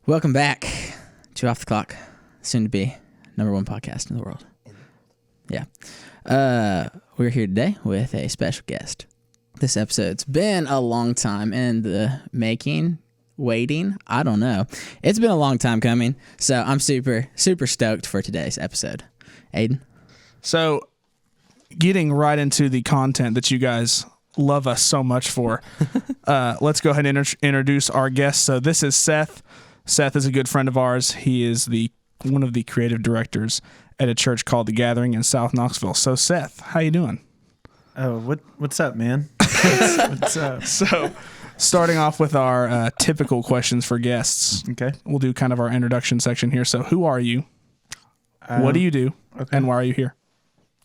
Welcome back to Off the Clock, soon to be #1 podcast in the world. Yeah. We're here today with a special guest. This episode's been a long time in the making, waiting. I don't know. It's been a long time coming, so I'm super stoked for today's episode. Aidan? So, getting right into the content that you guys love us so much for, let's go ahead and introduce our guest. So this is Seth. Seth is a good friend of ours. He is one of the creative directors at a church called The Gathering in South Knoxville. So Seth, how you doing? Oh, what's up, man? What's up? So, starting off with our typical questions for guests. Okay. We'll do kind of our introduction section here. So who are you? What do you do? Okay. And why are you here?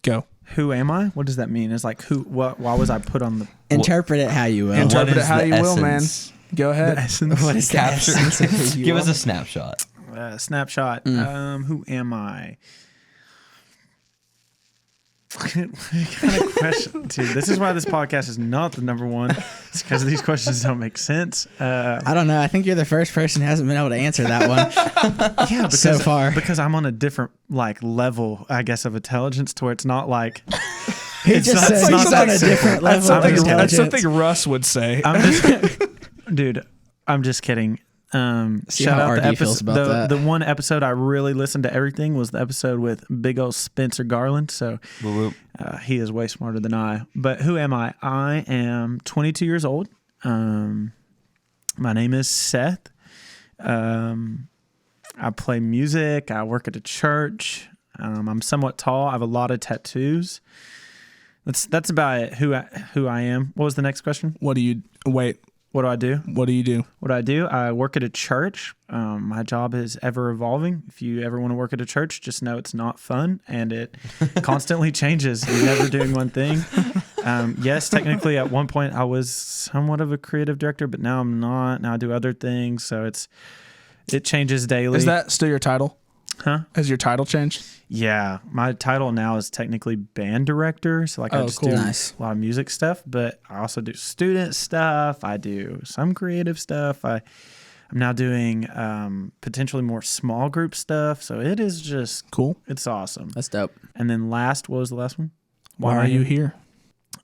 Go. Who am I? What does that mean? It's like who? What? Why was I put on the? Interpret it how you will. Interpret it how you will, man. Go ahead. What is the essence? Give us a snapshot. Snapshot. Who am I? What kind of question, dude? This is why this podcast is not the #1. It's because these questions don't make sense. I don't know. I think you're the first person who hasn't been able to answer that one. Yeah, because, so far, because I'm on a different level, I guess, of intelligence, to where it's not like he just said he's on a different level of intelligence. That's something Russ would say. Dude, I'm just kidding. See shout how out RD the episode. feels about that. The one episode I really listened to everything was the episode with big old Spencer Garland. So he is way smarter than I. But who am I? I am 22 years old. My name is Seth. I play music. I work at a church. I'm somewhat tall. I have a lot of tattoos. That's about it. Who I am. What was the next question? What do you What do I do? What do you do? What I do? I work at a church. My job is ever evolving. If you ever want to work at a church, just know it's not fun and it constantly changes. You're never doing one thing. Yes, technically at one point I was somewhat of a creative director, but now I'm not. Now I do other things. So it changes daily. Is that still your title? Huh? Has your title changed? Yeah. My title now is technically band director. So I just do a lot of music stuff, but I also do student stuff. I do some creative stuff. I'm now doing potentially more small group stuff. So it is just cool. It's awesome. That's dope. And then what was the last one? Why are you here?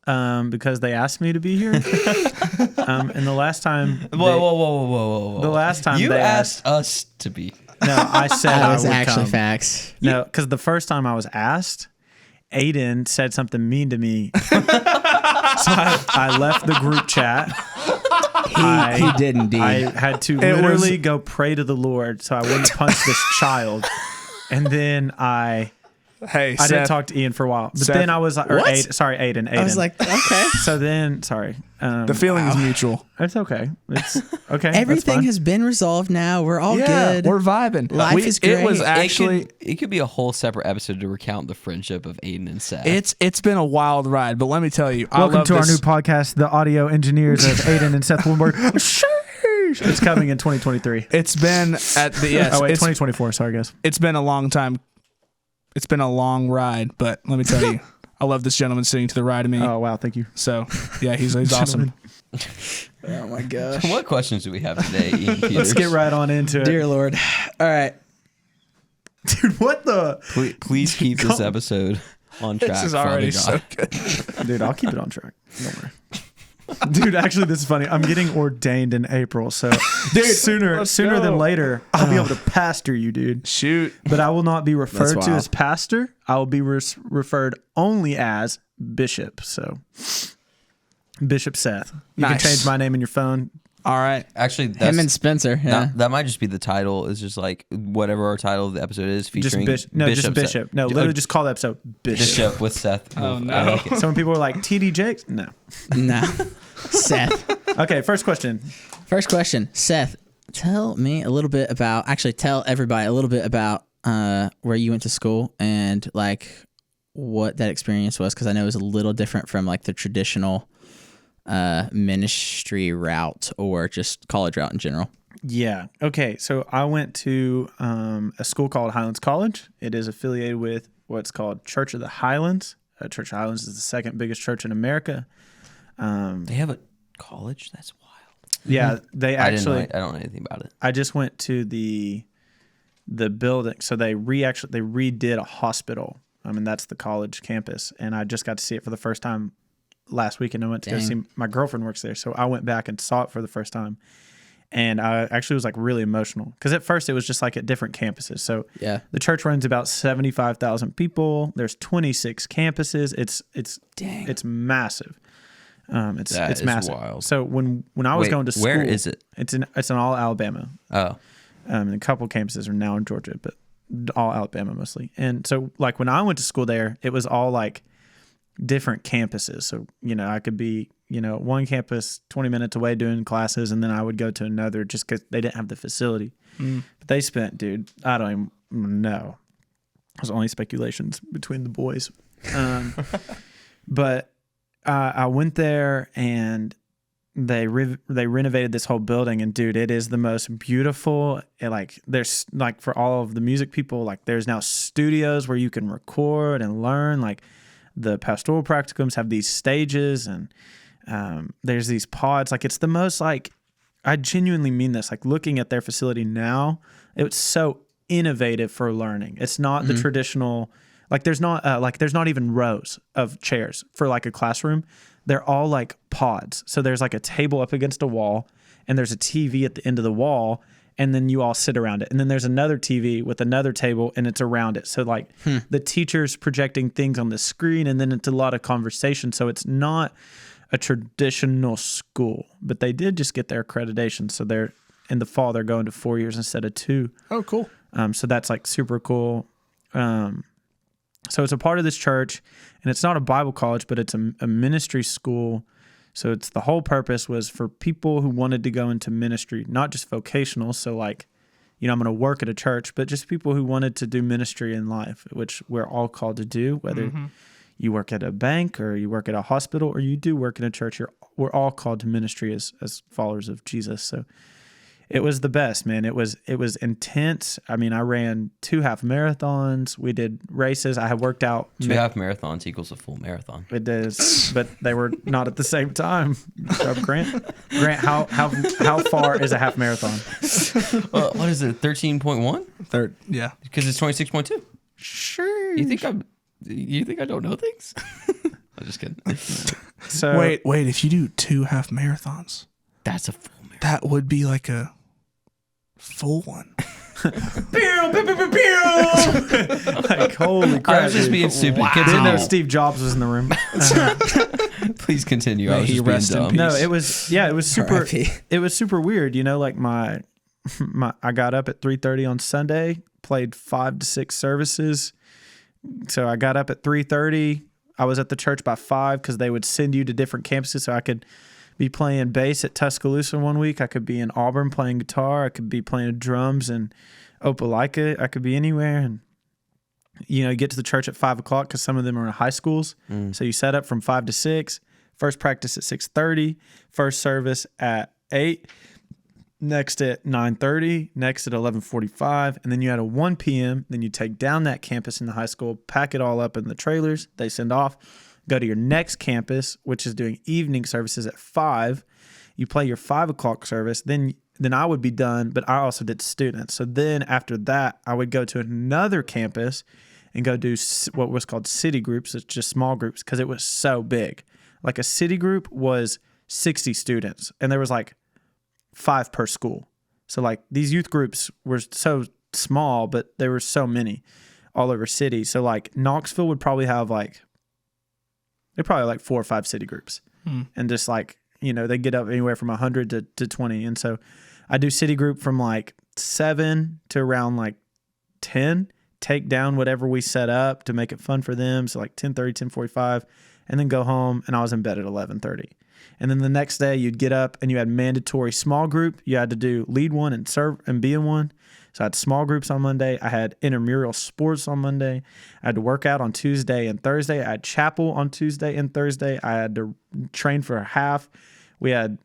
Because they asked me to be here. And the last time. Whoa. The last time you they asked us to be. No, I said That I was would actually come. facts. No, because the first time I was asked, Aidan said something mean to me. So I left the group chat. He did indeed. I had to literally go pray to the Lord so I wouldn't punch this child. And then I didn't talk to Ian for a while. But then I was like, Aidan. I was like, okay. So then, sorry. The feeling is mutual. It's okay. It's okay. Everything has been resolved now. We're all good. We're vibing. Life is great. It was actually. It could be a whole separate episode to recount the friendship of Aidan and Seth. It's been a wild ride, but let me tell you. Welcome to our new podcast, the audio engineers of Aidan and Seth Wolfenbarger. It's coming in 2023. It's been at the 2024. Sorry, guys. It's been a long time. It's been a long ride, but let me tell you, I love this gentleman sitting to the right of me. Oh wow, thank you. So yeah, he's awesome. Oh my gosh. What questions do we have today, Ian Peters? Let's get right on into it. Dear Lord. All right. Dude, what the? Please keep this episode on track. This is Father already God. so good. Dude, I'll keep it on track. Don't worry. Dude, actually, this is funny. I'm getting ordained in April, so dude, sooner than later, I'll be able to pastor you, dude. Shoot. But I will not be referred That's to wild. as pastor. I will be referred only as bishop. So, Bishop Seth. You can change my name in your phone. All right. Actually, Him and Spencer. Yeah. that might just be the title. Is just like whatever our title of the episode is, featuring Just bishop. No, literally just call the episode Bishop. with Seth. Oh, no. I like it. So when people are like, TD Jakes? No. No. Seth. Okay, first question. Seth, tell everybody a little bit about where you went to school and like what that experience was, because I know it was a little different from like the traditional ministry route or just college route in general. Yeah. Okay. So I went to a school called Highlands College. It is affiliated with what's called Church of the Highlands. Church of Highlands is the second biggest church in America. They have a college? That's wild. Yeah, they actually. I don't know anything about it. I just went to the building, so they redid a hospital. I mean, that's the college campus, and I just got to see it for the first time last weekend. I went to go see, my girlfriend works there, so I went back and saw it for the first time, and I actually was like really emotional because at first it was just like at different campuses. So the church runs about 75,000 people. There's 26 campuses. It's massive. It's massive. Wild. So when I was going to school, where is it? It's in all Alabama. Oh, A couple campuses are now in Georgia, but all Alabama mostly. And so like when I went to school there, it was all like different campuses. So, I could be, one campus 20 minutes away doing classes, and then I would go to another just because they didn't have the facility. But they spent, dude, I don't even know. There's only speculations between the boys. But I went there and they renovated this whole building, and dude, it is the most beautiful. There's like for all of the music people, like there's now studios where you can record and learn. Like the pastoral practicums have these stages, and there's these pods. Like it's the most like, I genuinely mean this. Like looking at their facility now, it's so innovative for learning. It's not the traditional. Like there's not even rows of chairs for like a classroom. They're all like pods. So there's like a table up against a wall, and there's a TV at the end of the wall, and then you all sit around it. And then there's another TV with another table, and it's around it. So like the teacher's projecting things on the screen, and then it's a lot of conversation. So it's not a traditional school, but they did just get their accreditation. So they're in the fall, they're going to 4 years instead of 2. Oh, cool. So that's like super cool. So it's a part of this church, and it's not a Bible college, but it's a ministry school. So it's the whole purpose was for people who wanted to go into ministry, not just vocational. So like, I'm going to work at a church, but just people who wanted to do ministry in life, which we're all called to do, whether you work at a bank or you work at a hospital or you do work in a church, we're all called to ministry as followers of Jesus. So it was the best, man. It was intense. I mean, I ran 2 half marathons. We did races. I had worked out. 2 half marathons equals a full marathon. It does, but they were not at the same time. So Grant, how far is a half marathon? What is it? 13.1? Yeah, because it's 26.2. Sure. You think I don't know things? I'm just kidding. So wait. If you do 2 half marathons, that's a full marathon. That would be like a full one. Like, holy crap. I was just being stupid. Wow. Didn't know Steve Jobs was in the room. Please continue. I was just being dumb. No, it was super. It was super weird. Like my I got up at 3:30 on Sunday, played 5 to 6 services. So I got up at 3:30. I was at the church by 5 because they would send you to different campuses, so I could be playing bass at Tuscaloosa one week. I could be in Auburn playing guitar. I could be playing drums in Opelika. I could be anywhere. And, you get to the church at 5 o'clock because some of them are in high schools. So you set up from 5 to 6. First practice at 6:30. First service at 8. Next at 9:30. Next at 11:45. And then you had a 1 p.m. Then you take down that campus in the high school, pack it all up in the trailers. They send off. Go to your next campus, which is doing evening services at 5. You play your 5 o'clock service. Then I would be done, but I also did students. So then after that, I would go to another campus and go do what was called city groups. It's just small groups because it was so big. Like a city group was 60 students, and there was like 5 per school. So like these youth groups were so small, but there were so many all over city. So like Knoxville would probably have they're probably like 4 or 5 city groups. And just like, they get up anywhere from 100 to 20. And so I do city group from like 7 to around like 10, take down whatever we set up to make it fun for them. So like 10:30, 10:45, and then go home. And I was in bed at 11:30. And then the next day you'd get up and you had mandatory small group. You had to do lead one and serve and be in one. So I had small groups on Monday. I had intramural sports on Monday. I had to work out on Tuesday and Thursday. I had chapel on Tuesday and Thursday. I had to train for a half. We had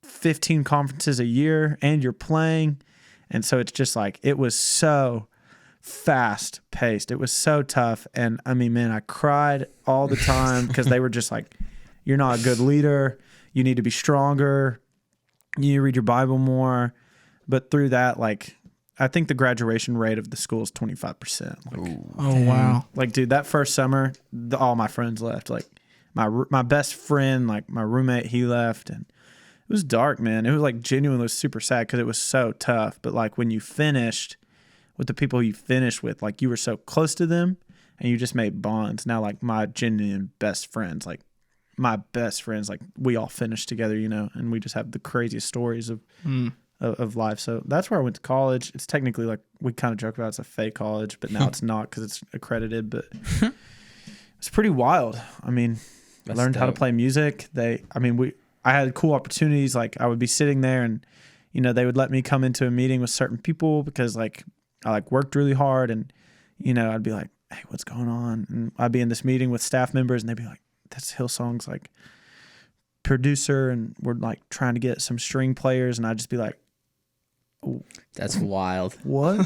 15 conferences a year, and you're playing. And so it's just like, it was so fast paced. It was so tough. And I mean, man, I cried all the time because they were just like, you're not a good leader. You need to be stronger. You read your Bible more, but through that, like, I think the graduation rate of the school is 25%. Like, Oh, wow. like, dude, that first summer, all my friends left. Like, my best friend, like my roommate, he left, and it was dark, man. It was like genuinely super sad because it was so tough. But like when you finished with the people you finished with, like you were so close to them, and you just made bonds. Now, like my genuine best friends, like we all finished together, you know, and we just have the craziest stories of life. So that's where I went to college. It's technically like we kind of joke about it's a fake college, but now it's not because it's accredited. But it's pretty wild. I mean, I learned how to play music. I had cool opportunities. Like I would be sitting there, and you know they would let me come into a meeting with certain people because like I like worked really hard, and you know I'd be like, hey, what's going on? And I'd be in this meeting with staff members, and they'd be like, that's Hillsong's like producer, and we're like trying to get some string players, and I'd just be like, That's wild. what?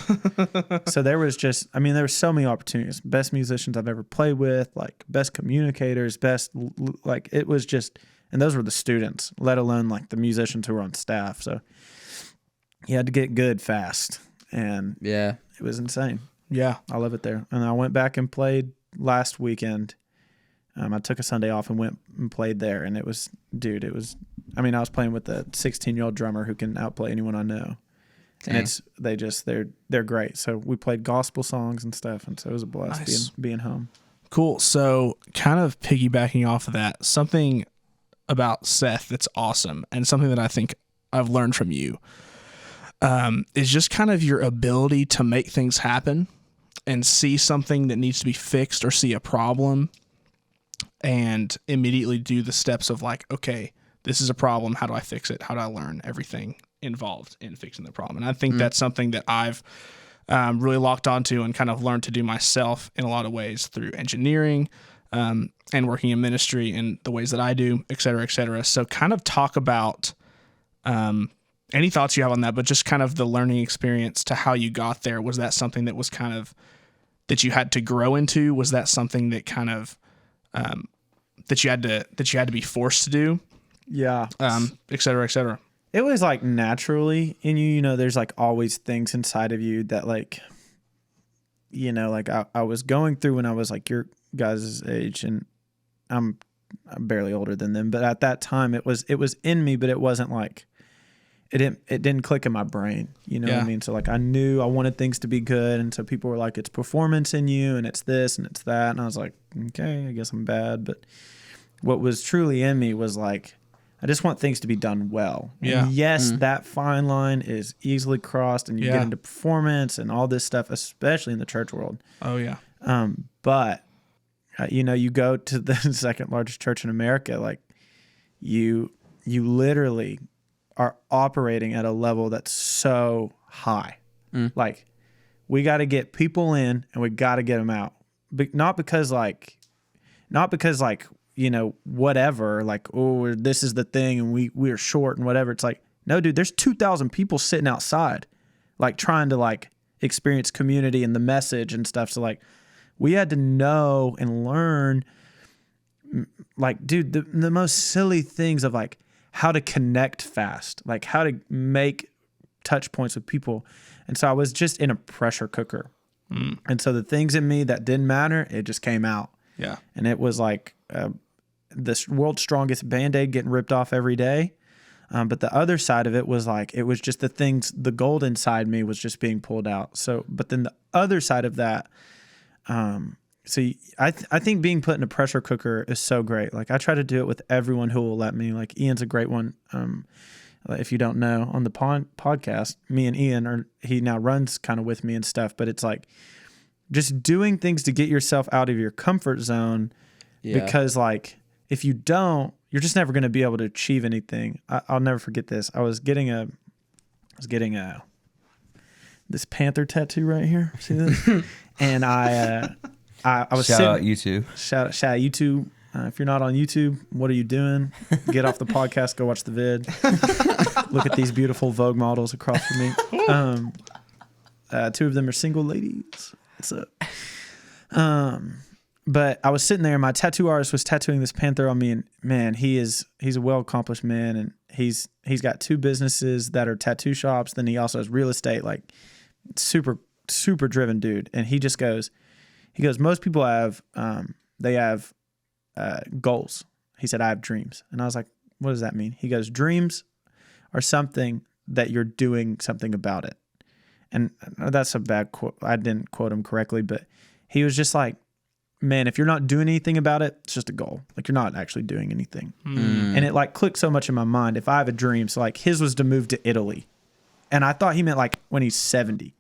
So there was so many opportunities. Best musicians I've ever played with, like best communicators, like it was just, and those were the students, let alone like the musicians who were on staff. So you had to get good fast, and Yeah. it was insane. Yeah. I love it there. And I went back and played last weekend. I took a Sunday off and went and played there, and I was playing with a 16-year-old drummer who can outplay anyone I know. Dang. And they're great. So we played gospel songs and stuff, and so it was a blast Nice. being home. Cool. So kind of piggybacking off of that, something about Seth that's awesome, and something that I think I've learned from you is just kind of your ability to make things happen and see something that needs to be fixed or see a problem and immediately do the steps of like, okay, this is a problem. How do I fix it? How do I learn everything involved in fixing the problem? And I think that's something that I've really locked onto and kind of learned to do myself in a lot of ways through engineering and working in ministry and the ways that I do, et cetera, et cetera. So kind of talk about any thoughts you have on that, but just kind of the learning experience to how you got there. Was that something that was kind of that you had to grow into? Was that something that kind of that you had to be forced to do? Yeah. Et cetera, et cetera. It was like naturally in you, you know, there's like always things inside of you that like, you know, like I was going through when I was like your guys' age, and I'm barely older than them, but at that time it was in me, but it wasn't like, it didn't click in my brain. You know what I mean? So like I knew I wanted things to be good. And so people were like, it's performance in you, and it's this and it's that. And I was like, okay, I guess I'm bad. But what was truly in me was like, I just want things to be done well. Yeah. And yes, that fine line is easily crossed, and you get into performance and all this stuff, especially in the church world. Oh yeah. But you know, you go to the second largest church in America, like you literally are operating at a level that's so high. Like we got to get people in, and we got to get them out. But not because like, you know, whatever, like, oh, this is the thing and we're short and whatever. It's like, no, dude, there's 2,000 people sitting outside, like trying to like experience community and the message and stuff. So like we had to know and learn, like, dude, the most silly things of like how to connect fast, like how to make touch points with people. And so I was just in a pressure cooker. And so the things in me that didn't matter, it just came out. Yeah. And it was like this world's strongest Band-Aid getting ripped off every day. But the other side of it was like, it was just the gold inside me was just being pulled out. So, but then the other side of that, I think being put in a pressure cooker is so great. Like I try to do it with everyone who will let me. Like Ian's a great one. If you don't know, on the podcast, me and Ian he now runs kind of with me and stuff, but it's like just doing things to get yourself out of your comfort zone. Because like, if you don't, you're just never going to be able to achieve anything. I'll never forget this. I was getting this panther tattoo right here. See this? And I was shout sitting, out YouTube. Shout out YouTube. If you're not on YouTube, what are you doing? Get off the podcast, go watch the vid. Look at these beautiful Vogue models across from me. Two of them are single ladies. What's up? But I was sitting there, and my tattoo artist was tattooing this panther on me, and man, he's a well-accomplished man, and He's got 2 businesses that are tattoo shops. Then he also has real estate, like super, super driven dude. And he goes, most people have, they have goals. He said, I have dreams. And I was like, what does that mean? He goes, dreams are something that you're doing something about it. And that's a bad quote. I didn't quote him correctly, but he was just like, man, if you're not doing anything about it, it's just a goal. Like, you're not actually doing anything. And it like clicked so much in my mind. If I have a dream, so like his was to move to Italy. And I thought he meant like when he's 70.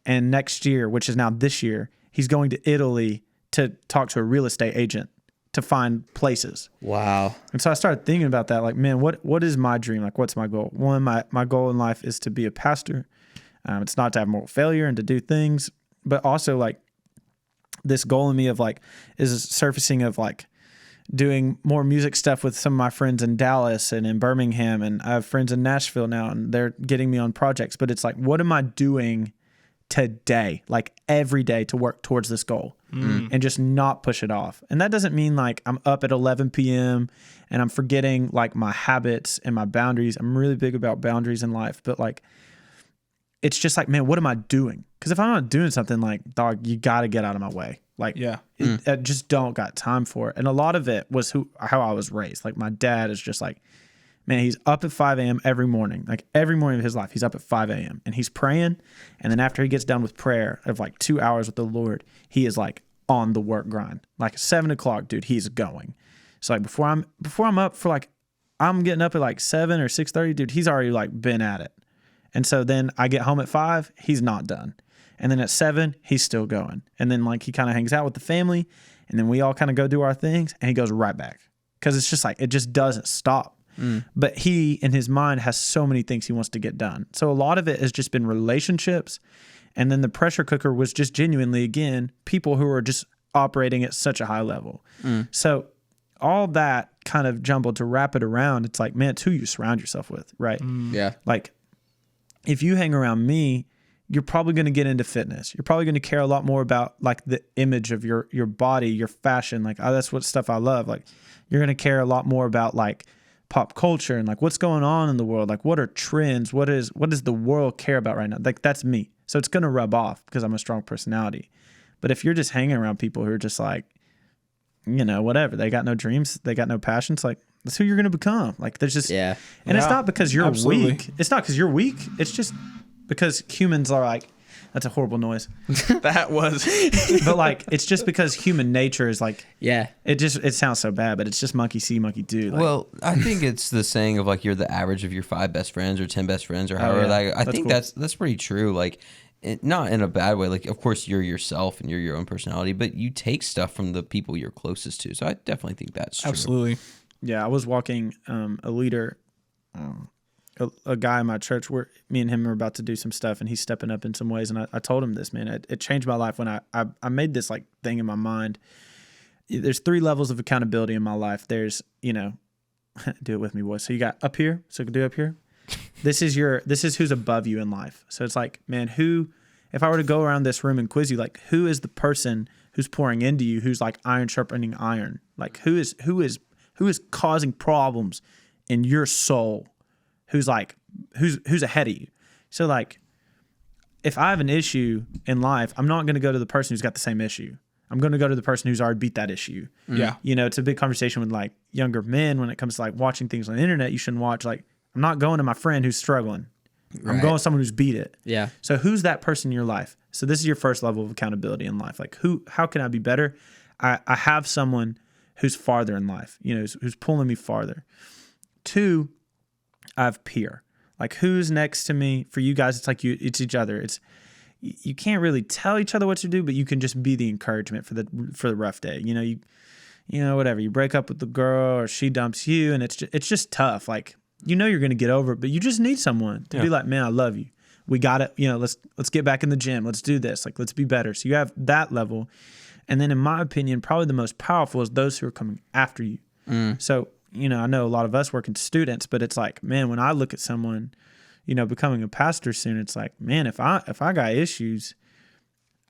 And next year, which is now this year, he's going to Italy to talk to a real estate agent to find places. Wow. And so I started thinking about that. Like, man, what is my dream? Like, what's my goal? One, my goal in life is to be a pastor. It's not to have moral failure and to do things, but also like this goal in me of like is surfacing of like doing more music stuff with some of my friends in Dallas and in Birmingham. And I have friends in Nashville now, and they're getting me on projects, but it's like, what am I doing today, like every day, to work towards this goal and just not push it off? And that doesn't mean like I'm up at 11 p.m. and I'm forgetting like my habits and my boundaries. I'm really big about boundaries in life, but like, it's just like, man, what am I doing? Because if I'm not doing something, like, dog, you got to get out of my way. Like, I just don't got time for it. And a lot of it was how I was raised. Like, my dad is just like, man, he's up at 5 a.m. every morning. Like, every morning of his life, he's up at 5 a.m. and he's praying. And then after he gets done with prayer of like 2 hours with the Lord, he is like on the work grind. Like 7 o'clock, dude, he's going. So like before I'm up for like, I'm getting up at like 7 or 6:30, dude, he's already like been at it. And so then I get home at 5, he's not done. And then at 7, he's still going. And then like he kind of hangs out with the family, and then we all kind of go do our things, and he goes right back. Because it's just like, it just doesn't stop. But he, in his mind, has so many things he wants to get done. So a lot of it has just been relationships. And then the pressure cooker was just genuinely, again, people who are just operating at such a high level. So all that kind of jumbled to wrap it around. It's like, man, it's who you surround yourself with, right? Yeah. Like, if you hang around me, you're probably going to get into fitness. You're probably going to care a lot more about like the image of your body, your fashion. Like, oh, that's what stuff I love. Like, you're going to care a lot more about like pop culture and like what's going on in the world. Like, what are trends? What does the world care about right now? Like, that's me. So it's going to rub off because I'm a strong personality. But if you're just hanging around people who are just like, you know, whatever, they got no dreams, they got no passions, like, that's who you're going to become. Like, there's just, and it's not because you're weak. It's not because you're weak. It's just because humans are like, that's a horrible noise. That was. But like, it's just because human nature is like, it sounds so bad, but it's just monkey see, monkey do. Like, well, I think it's the saying of like, you're the average of your 5 best friends or 10 best friends or however. Like, I think cool. that's pretty true. Like, not in a bad way. Like, of course, you're yourself and you're your own personality, but you take stuff from the people you're closest to. So I definitely think that's true. Absolutely. Yeah, I was walking a leader, a guy in my church, where me and him are about to do some stuff, and he's stepping up in some ways. And I told him this, man, it changed my life when I made this like thing in my mind. There's 3 levels of accountability in my life. There's, you know, do it with me, boys. So you got up here, so do up here. This is who's above you in life. So it's like, man, if I were to go around this room and quiz you, like, who is the person who's pouring into you, who's like iron sharpening iron? Like, who is causing problems in your soul? Who's ahead of you? So like, if I have an issue in life, I'm not going to go to the person who's got the same issue. I'm going to go to the person who's already beat that issue. Yeah. You know, it's a big conversation with like younger men when it comes to like watching things on the internet. You shouldn't watch, like, I'm not going to my friend who's struggling. Right. I'm going to someone who's beat it. Yeah. So who's that person in your life? So this is your first level of accountability in life. Like, how can I be better? I have someone who's farther in life, you know, who's pulling me farther. 2, I have peer. Like, who's next to me? For you guys, it's like it's each other. You can't really tell each other what to do, but you can just be the encouragement for the rough day. You know, you know, whatever. You break up with the girl or she dumps you, and it's just tough. Like, you know, you're going to get over it, but you just need someone to be like, man, I love you. We got it. You know, let's get back in the gym. Let's do this. Like, let's be better. So you have that level. And then in my opinion, probably the most powerful is those who are coming after you. So, you know, I know a lot of us work in students, but it's like, man, when I look at someone, you know, becoming a pastor soon, it's like, man, if I got issues,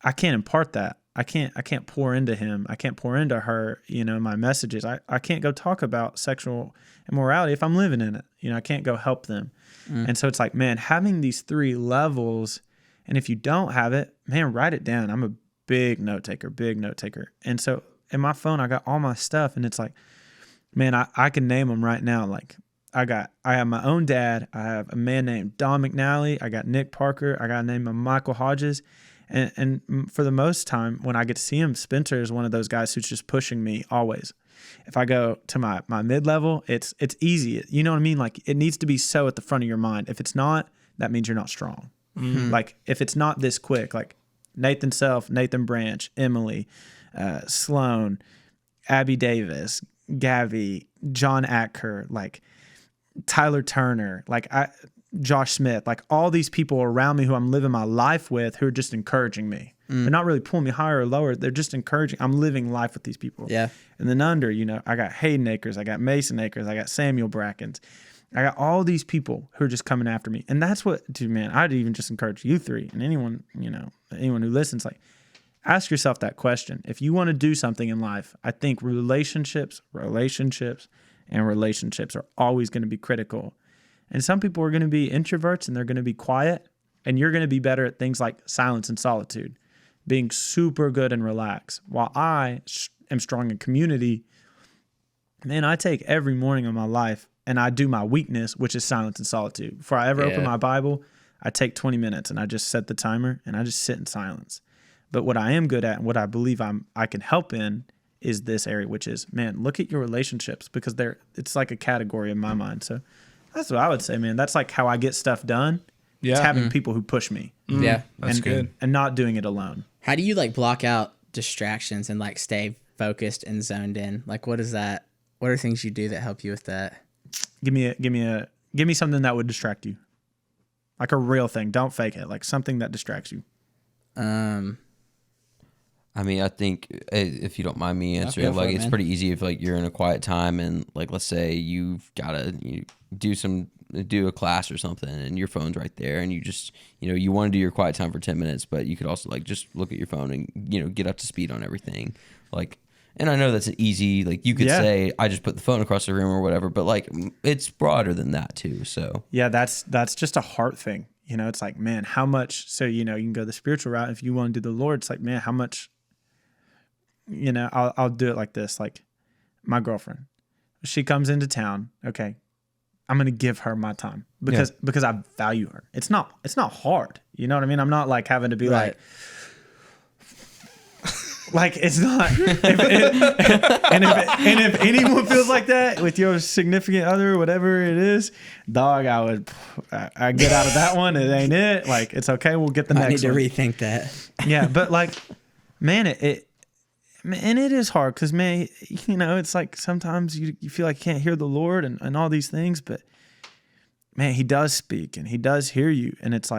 I can't impart that. I can't pour into him. I can't pour into her, my messages. I can't go talk about sexual immorality if I'm living in it. I can't go help them. And so it's like, man, having these 3 levels, and if you don't have it, man, write it down. I'm a big note taker. And so in my phone, I got all my stuff, and it's like, man, I can name them right now. Like I have my own dad. I have a man named Don McNally. I got Nick Parker. I got a name of Michael Hodges. And for the most time, when I get to see him, Spencer is one of those guys who's just pushing me always. If I go to my mid-level, it's easy. You know what I mean? Like it needs to be so at the front of your mind. If it's not, that means you're not strong. Mm-hmm. Like if it's not this quick, like Nathan Self, Nathan Branch, Emily, Sloan, Abby Davis, Gavi, John Atker, like Tyler Turner, Josh Smith, like all these people around me who I'm living my life with who are just encouraging me. They're not really pulling me higher or lower. They're just encouraging. I'm living life with these people. Yeah. And then under, I got Hayden Akers, I got Mason Akers, I got Samuel Brackens. I got all these people who are just coming after me. And that's what, dude, man, I'd even just encourage you 3 and anyone, anyone who listens, like ask yourself that question. If you want to do something in life, I think relationships are always going to be critical. And some people are going to be introverts and they're going to be quiet, and you're going to be better at things like silence and solitude, being super good and relaxed. While I am strong in community, man, I take every morning of my life and I do my weakness, which is silence and solitude. Before I ever open my Bible, I take 20 minutes and I just set the timer and I just sit in silence. But what I am good at and what I believe I can help in is this area, which is, man, look at your relationships, because it's like a category in my mind. So that's what I would say, man. That's like how I get stuff done. Yeah. It's having people who push me. Yeah. That's good. And not doing it alone. How do you block out distractions and stay focused and zoned in? What is that? What are things you do that help you with that? Give me something that would distract you. Like a real thing. Don't fake it. Like something that distracts you. I mean, I think if you don't mind me answering, it's pretty easy if you're in a quiet time and let's say you've got to do a class or something and your phone's right there and you just, you want to do your quiet time for 10 minutes, but you could also just look at your phone and, get up to speed on everything. And I know that's an easy, you could say, I just put the phone across the room or whatever, but it's broader than that too. So yeah, that's just a heart thing. It's like, man, how much, so, you can go the spiritual route. If you want to do the Lord, it's like, man, how much, I'll do it like this. Like my girlfriend, she comes into town. Okay. I'm going to give her my time because I value her. It's not hard. You know what I mean? I'm not having to be it's not. If anyone feels like that with your significant other, whatever it is, dog, I get out of that one. It ain't it. It's okay. We'll get the next one. I need to rethink that. Yeah. But man, and it is hard because, man, it's sometimes you feel like you can't hear the Lord and all these things, but man, he does speak and he does hear you. And it's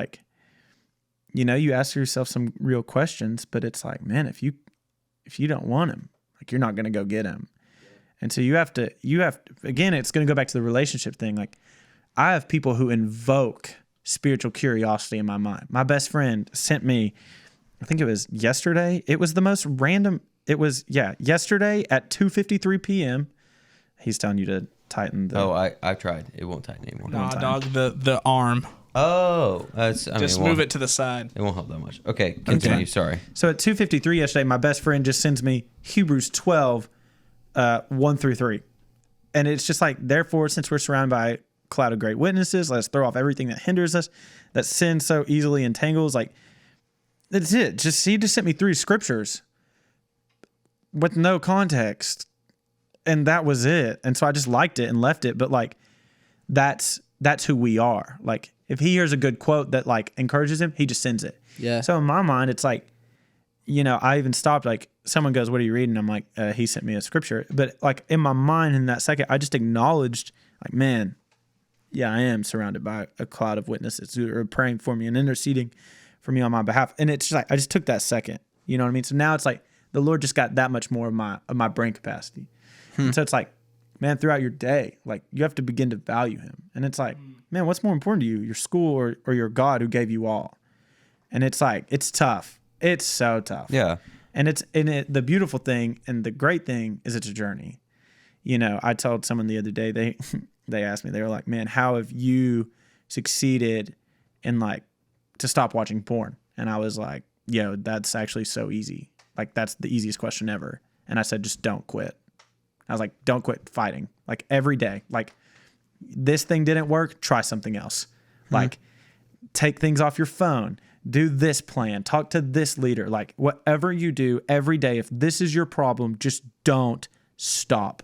you ask yourself some real questions, but it's man, if you don't want him, you're not going to go get him. And so you have to, again, it's going to go back to the relationship thing. I have people who invoke spiritual curiosity in my mind. My best friend sent me, I think it was yesterday. It was the most random. It was, yesterday at 2:53 p.m. He's telling you to tighten the... Oh, I've tried. It won't tighten anymore. Nah, dog, the arm. Oh. Just move it to the side. It won't help that much. Okay, continue. Okay. Sorry. So at 2:53 yesterday, my best friend just sends me Hebrews 12, 1 through 3. And it's just therefore, since we're surrounded by a cloud of great witnesses, let's throw off everything that hinders us, that sin so easily entangles. That's it. He just sent me 3 scriptures with no context, and that was it. And so I just liked it and left it. But that's who we are. If he hears a good quote that encourages him, he just sends it. Yeah. So in my mind, it's I even stopped. Someone goes, "What are you reading?" I'm he sent me a scripture. But in my mind, in that second, I just acknowledged, man, yeah, I am surrounded by a cloud of witnesses who are praying for me and interceding for me on my behalf. And it's just I just took that second. You know what I mean? So now it's the Lord just got that much more of my brain capacity. And so it's man, throughout your day, you have to begin to value him. And it's man, what's more important to you, your school or your God who gave you all? And it's it's tough. It's so tough. Yeah. And the beautiful thing and the great thing is it's a journey. You know, I told someone the other day, they asked me, they were like, man, how have you succeeded in like to stop watching porn? And I was like, yo, that's actually so easy. Like that's the easiest question ever. And I said, just don't quit. I was like, don't quit fighting. Like every day, like this thing didn't work, try something else. Like take things off your phone. Do this plan, talk to this leader, like whatever you do every day. If this is your problem, just don't stop.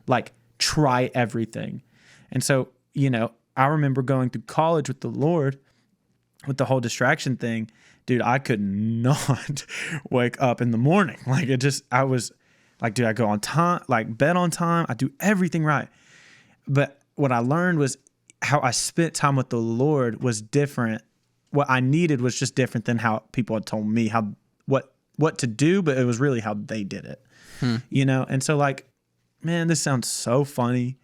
Like try everything. And so, you know, I remember going through college with the Lord with the whole distraction thing, dude, I could not wake up in the morning. Like I was like, dude, I go on time, like bed on time. I do everything right. But what I learned was how I spent time with the Lord was different. What I needed was just different than how people had told me what to do, but it was really how they did it, you know? And so like, man, this sounds so funny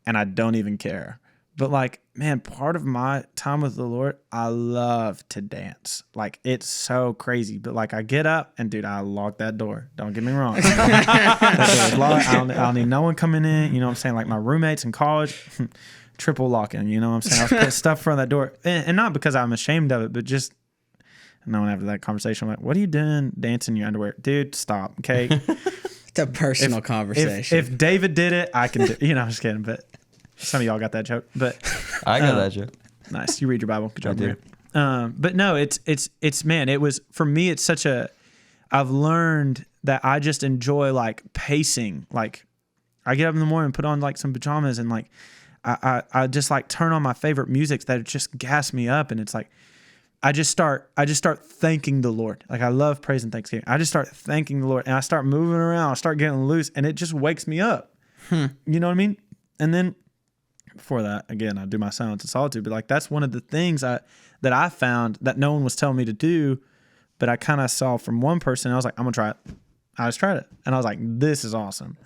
and I don't even care. But like, man, part of my time with the Lord, I love to dance. Like it's so crazy. But like I get up and dude, I lock that door. Don't get me wrong. That door is locked. I don't need no one coming in. You know what I'm saying? Like my roommates in college, triple locking, you know what I'm saying? I was putting stuff in front of that door. And not because I'm ashamed of it, but just knowing after that conversation, I'm like, what are you doing dancing in your underwear? Dude, stop, okay? It's a personal conversation. If David did it, I can do, you know, I'm just kidding, but some of y'all got that joke. But I got that joke. Nice. You read your Bible. Good job, I do. But no, it's man, it was, for me, it's such I've learned that I just enjoy like pacing. Like I get up in the morning, put on like some pajamas and like, I just like turn on my favorite music that just gas me up. And it's like, I just start thanking the Lord. Like I love praise and thanksgiving. I just start thanking the Lord and I start moving around. I start getting loose and it just wakes me up. You know what I mean? And then before that, again, I do my silence and solitude, but like, that's one of the things that I found that no one was telling me to do, but I kind of saw from one person. I was like, I'm gonna try it. I just tried it. And I was like, this is awesome.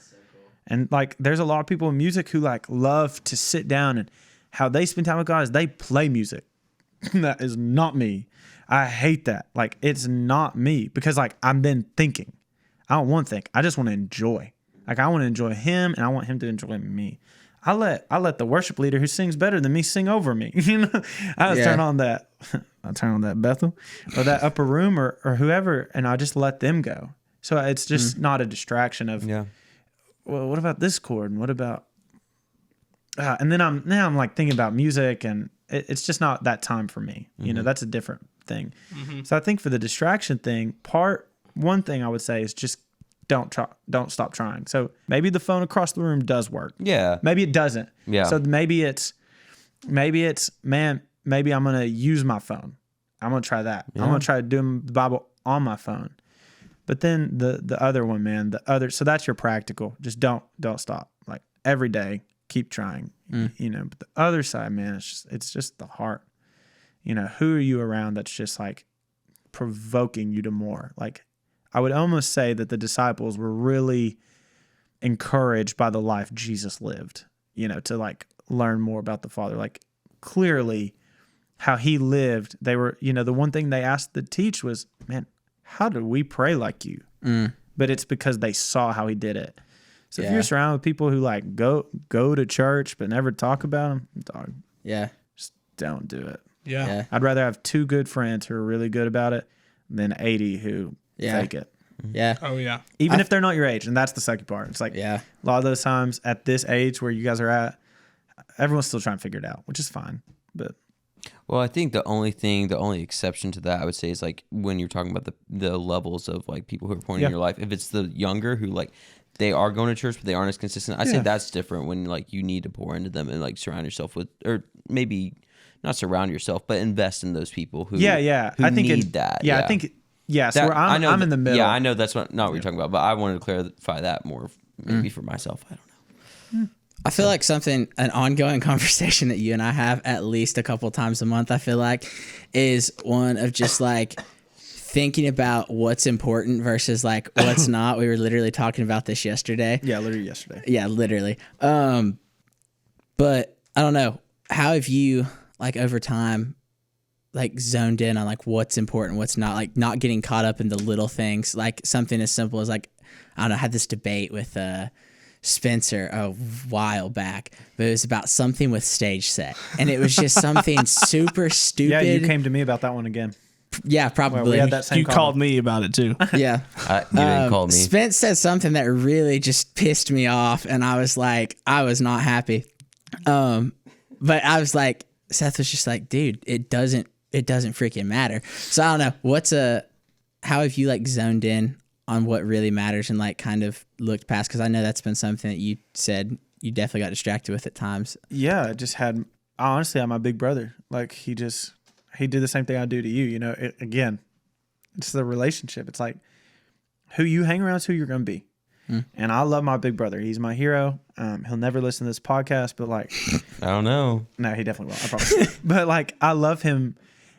And like, there's a lot of people in music who like love to sit down and how they spend time with God is they play music. That is not me. I hate that. Like, it's not me because like I'm then thinking. I don't want to think. I just want to enjoy. Like I want to enjoy him and I want him to enjoy me. I let the worship leader who sings better than me sing over me. You know, I turn on that. I turn on that Bethel or that upper room or whoever, and I just let them go. So it's just not a distraction of. Yeah. Well, what about this chord? And what about, and then I'm like thinking about music and it's just not that time for me. You know, that's a different thing. So I think for the distraction thing, one thing I would say is just don't stop trying. So maybe the phone across the room does work. Yeah. Maybe it doesn't. Yeah. So maybe it's, man, maybe I'm going to use my phone. I'm going to try that. Yeah. I'm going to try doing the Bible on my phone. But then the other one, man, so that's your practical. Just don't stop. Like every day, keep trying. You know, but the other side, man, it's just the heart. You know, who are you around that's just like provoking you to more? Like I would almost say that the disciples were really encouraged by the life Jesus lived, you know, to like learn more about the Father. Like clearly how he lived, they were, you know, the one thing they asked the teach was, man, how do we pray like you? But it's because they saw how he did it. So if you're surrounded with people who like go to church but never talk about him, dog, just don't do it. Yeah. I'd rather have 2 good friends who are really good about it than 80 who fake it. Yeah. Oh yeah. Even if they're not your age, and that's the second part. It's like a lot of those times at this age where you guys are at, everyone's still trying to figure it out, which is fine. But well, I think the only exception to that I would say is like when you're talking about the levels of like people who are pouring in your life. If it's the younger who like they are going to church but they aren't as consistent, I say that's different when like you need to pour into them and like surround yourself with, or maybe not surround yourself, but invest in those people who who I think need that. I think so I'm in the middle. Yeah, I know that's not what you're talking about, but I wanted to clarify that more maybe for myself. I don't know. I feel like an ongoing conversation that you and I have at least a couple times a month, I feel like, is one of just like thinking about what's important versus like what's not. We were literally talking about this yesterday. Yeah, literally yesterday. Yeah, literally. But I don't know. How have you, like over time, like zoned in on like what's important, what's not, like not getting caught up in the little things, like something as simple as like, I don't know, I had this debate with Spencer a while back, but it was about something with stage set, and it was just something super stupid. Yeah, you came to me about that one again. Yeah, probably. Well, we had that same You called me about it too. Yeah. You didn't call me. Spence said something that really just pissed me off, and I was like, I was not happy. But I was like, Seth was just like, dude, it doesn't freaking matter. So I don't know, how have you like zoned in on what really matters and like kind of looked past? Because I know that's been something that you said you definitely got distracted with at times. Yeah, I honestly had my big brother. Like he did the same thing I do to you. You know, again, it's the relationship. It's like who you hang around is who you're going to be. And I love my big brother. He's my hero. He'll never listen to this podcast, but like, I don't know. No, he definitely will. I promise. But like, I love him,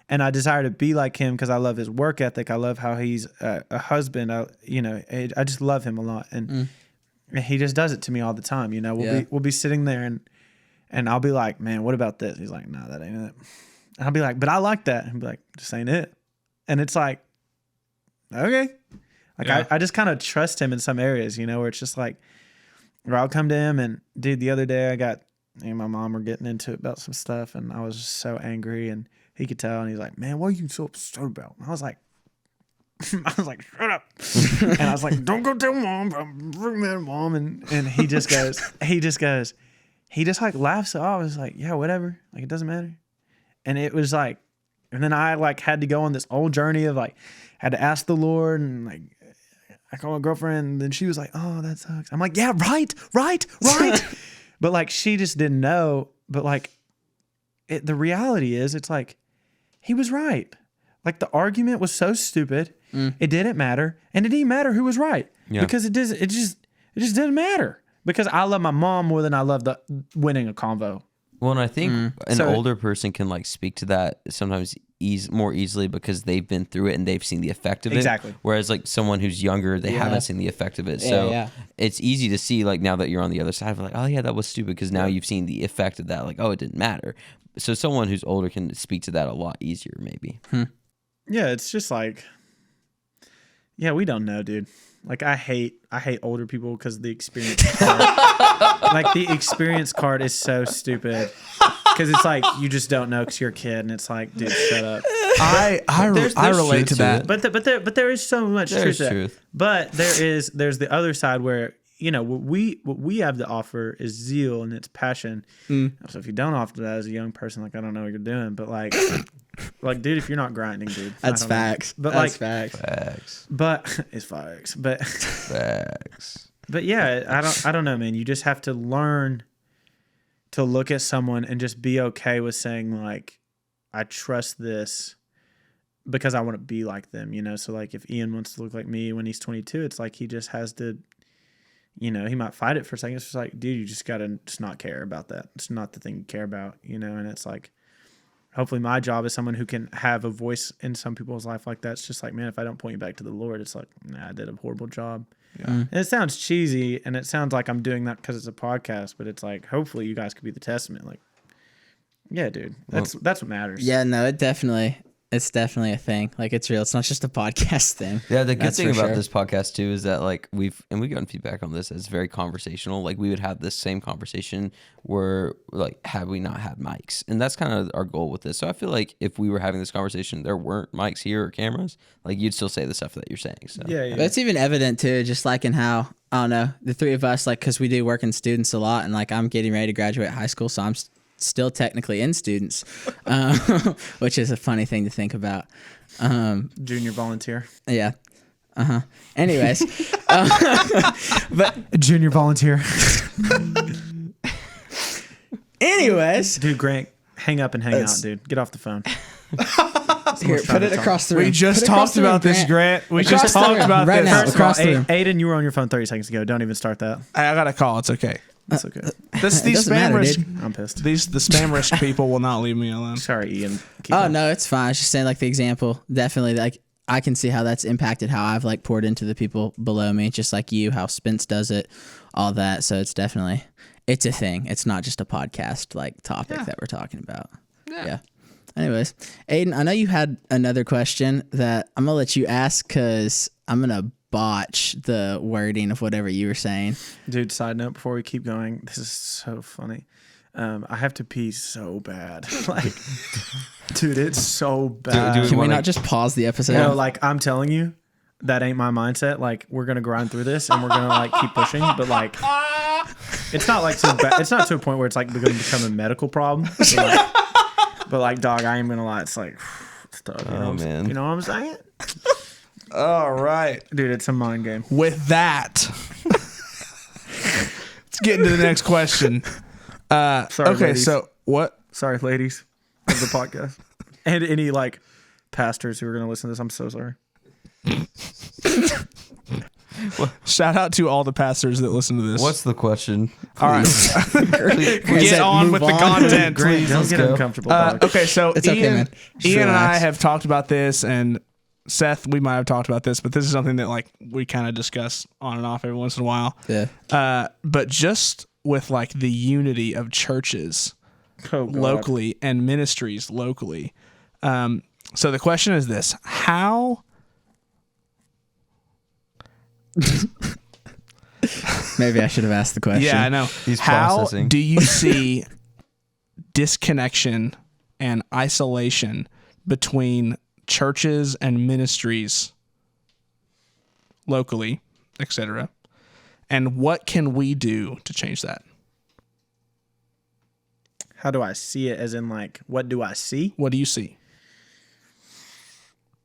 and I desire to be like him because I love his work ethic. I love how he's a husband. I just love him a lot, and he just does it to me all the time. You know, we'll be sitting there, and I'll be like, man, what about this? He's like, no, that ain't it. And I'll be like, but I like that. And he'll be like, just ain't it. And it's like, okay. Like I just kind of trust him in some areas, you know, where it's just like, where I'll come to him and dude, the other day me and my mom were getting into it about some stuff, and I was just so angry, and he could tell, and he's like, man, what are you so upset about? And I was like, shut up. And I was like, don't go tell mom, I'm really mad at mom. And he just like laughs it off. I was like, yeah, whatever. Like, it doesn't matter. And it was like, and then I like had to go on this old journey of like, had to ask the Lord, and like, I called my girlfriend, and then she was like, oh, that sucks. I'm like, yeah, right. But like, she just didn't know. But like, the reality is, it's like, he was right. Like, the argument was so stupid. It didn't matter. And it didn't matter who was right. Yeah. Because it just didn't matter. Because I love my mom more than I love winning a convo. Well, and I think an older person can like speak to that sometimes more easily because they've been through it and they've seen the effect of it. Exactly. Whereas like someone who's younger, they haven't seen the effect of it. So it's easy to see like now that you're on the other side of like, oh yeah, that was stupid, because now you've seen the effect of that. Like, oh, it didn't matter. So someone who's older can speak to that a lot easier, maybe. Yeah, it's just like, yeah, we don't know, dude. Like, I hate older people because the experience card, like the experience card is so stupid. Because it's like, you just don't know because you're a kid, and it's like, dude, shut up. I relate to that. But there is so much truth to that. But there's the other side where, you know, what we have to offer is zeal and it's passion. So if you don't offer that as a young person, like, I don't know what you're doing. But like, dude, if you're not grinding, dude, that's facts. But that's like, facts. But it's facts. But facts. But yeah, I don't know, man. You just have to learn to look at someone and just be okay with saying like, I trust this because I want to be like them, you know? So like, if Ian wants to look like me when he's 22, it's like, he just has to, you know, he might fight it for a second. It's just like, dude, you just got to just not care about that. It's not the thing you care about, you know? And it's like, hopefully my job is someone who can have a voice in some people's life like that. It's just like, man, if I don't point you back to the Lord, it's like, nah, I did a horrible job. Yeah. And it sounds cheesy, and it sounds like I'm doing that because it's a podcast, but it's like, hopefully you guys could be the testament. Like, yeah, dude, that's what matters. Yeah, no, it's definitely a thing. Like, it's real. It's not just a podcast thing. Yeah, the good thing about this podcast too is that like we've gotten feedback on this. It's very conversational. Like, we would have this same conversation where like, had we not had mics, and that's kind of our goal with this. So I feel like if we were having this conversation, there weren't mics here or cameras, like, you'd still say the stuff that you're saying. So yeah. But it's even evident too, just like in how, I don't know, the three of us, like, because we do work in students a lot, and like, I'm getting ready to graduate high school, so I'm still technically in students, which is a funny thing to think about. Junior volunteer. Yeah. Anyways, but junior volunteer. Anyways, dude, Grant, hang up and hang out, dude. Get off the phone. Here, put it across the room. We just talked about this, Grant. We just talked about right this now. Across the room. Aidan, you were on your phone 30 seconds ago. Don't even start that. I got a call. It's okay. That's okay. These spam risk. I'm pissed. The spam risk people will not leave me alone. Sorry, Ian. No, it's fine. I was just saying, like, the example. Definitely, like, I can see how that's impacted how I've like poured into the people below me, just like you, how Spence does it, all that. So it's a thing. It's not just a podcast like topic that we're talking about. Yeah. Anyways, Aidan, I know you had another question that I'm gonna let you ask because I'm gonna botch the wording of whatever you were saying. Dude, side note before we keep going, this is so funny. I have to pee so bad. Like, dude, it's so bad. Can we not just pause the episode? No, like, I'm telling you, that ain't my mindset. Like, we're gonna grind through this and we're gonna like keep pushing, but like, it's not like so bad. It's not to a point where it's like going to become a medical problem. But like, dog, I ain't gonna lie. It's like, it's tough. Man. You know what I'm saying? All right. Dude, it's a mind game. With that, let's get into the next question. Sorry, okay, ladies. so what? Sorry, ladies of the podcast. And any like pastors who are going to listen to this, I'm so sorry. Shout out to all the pastors that listen to this. What's the question? All right. Get on with the content, Great, please. don't Let's get go. uncomfortable, dog. Okay, so It's okay, man. Just Ian and I relax. have talked about this, and Seth, we might have talked about this, but this is something that like we kind of discuss on and off every once in a while. Yeah. But just with like the unity of churches Oh, God. locally and ministries locally. So the question is this: how? Maybe I should have asked the question. Yeah, I know. He's how processing. do you see disconnection and isolation between churches and ministries locally, etc.? And what can we do to change that? How do I see it? As in, like, what do I see? What do you see?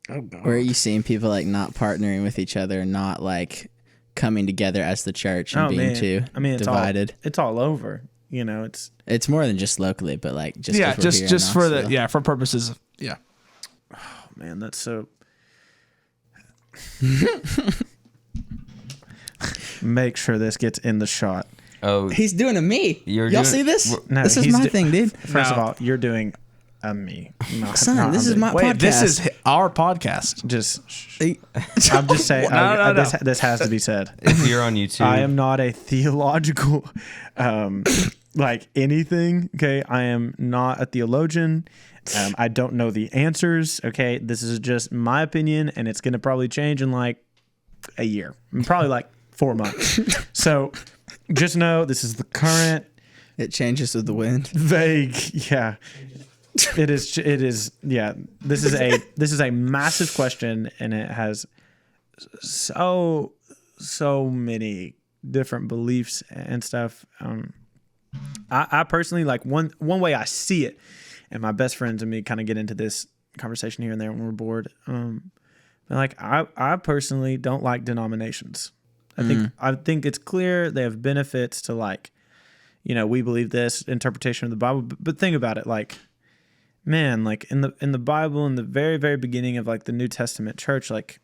Oh, God. Where are you seeing people like not partnering with each other, not like coming together as the church and being too divided? It's all over. You know, It's more than just locally, but like just 'cause we're here in just for Knoxville. for purposes of man, that's so. Make sure this gets in the shot. Oh, He's doing a me. You're Y'all doing- see this? No, this is he's my thing, dude. First of No. all, you're doing a me. Son, this is my wait. podcast. This is our podcast. Just. I'm just saying. No. This has to be said. if you're on YouTube, I am not a theological, like anything. Okay, I am not a theologian. I don't know the answers. Okay, this is just my opinion, and it's gonna probably change in like a year, probably like 4 months. So just know this is the current It changes with the wind. vague. Yeah, it is. Yeah, this is a massive question, and it has so many different beliefs and stuff. I personally, like, one way I see it, and my best friends and me kind of get into this conversation here and there when we're bored. But like, I personally don't like denominations. I think it's clear they have benefits to, like, you know, we believe this interpretation of the Bible, but think about it, like, man, like in the Bible, in the very, very beginning of like the New Testament church, like,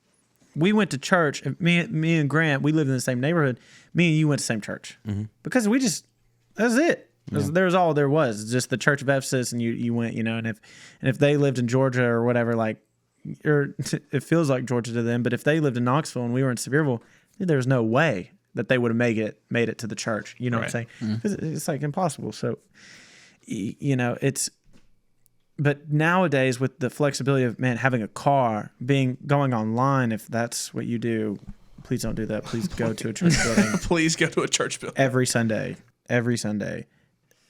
we went to church. Me and Grant, we lived in the same neighborhood. Me and you went to the same church because that's it. There's all there was. It's just the Church of Ephesus, and you went, you know. And if they lived in Georgia or whatever, like, or it feels like Georgia to them, but if they lived in Knoxville and we were in Sevierville, there's no way that they would have made it to the church. You know what I'm saying? 'Cause it's like impossible. So, you know, but nowadays with the flexibility of, man, having a car, going online, if that's what you do, please don't do that. Please go to a church building Please go to a church building. every Sunday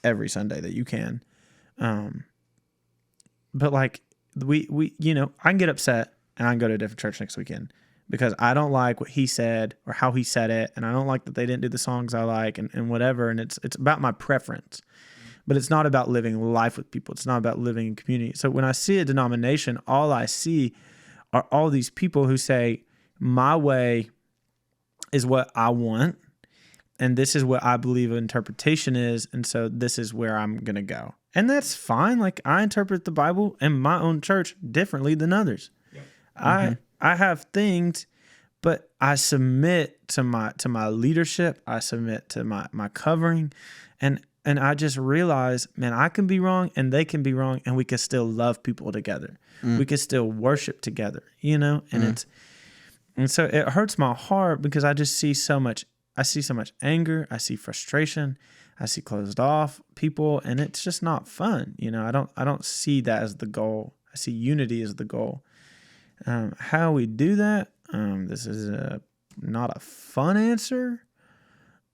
that you can. But like we you know, I can get upset and I can go to a different church next weekend because I don't like what he said or how he said it, and I don't like that they didn't do the songs I like and whatever, and it's about my preference. But it's not about living life with people. It's not about living in community. So when I see a denomination, all I see are all these people who say, my way is what I want, and this is what I believe interpretation is, and so this is where I'm going to go. And that's fine. Like, I interpret the Bible and my own church differently than others. Yep. I have things, but I submit to my leadership. I submit to my covering, and I just realize, man, I can be wrong and they can be wrong, and we can still love people together. We can still worship together, you know? And so it hurts my heart because I just see so much. I see so much anger. I see frustration. I see closed off people, and it's just not fun. I don't see that as the goal. I see unity as the goal. How we do that, this is not a fun answer.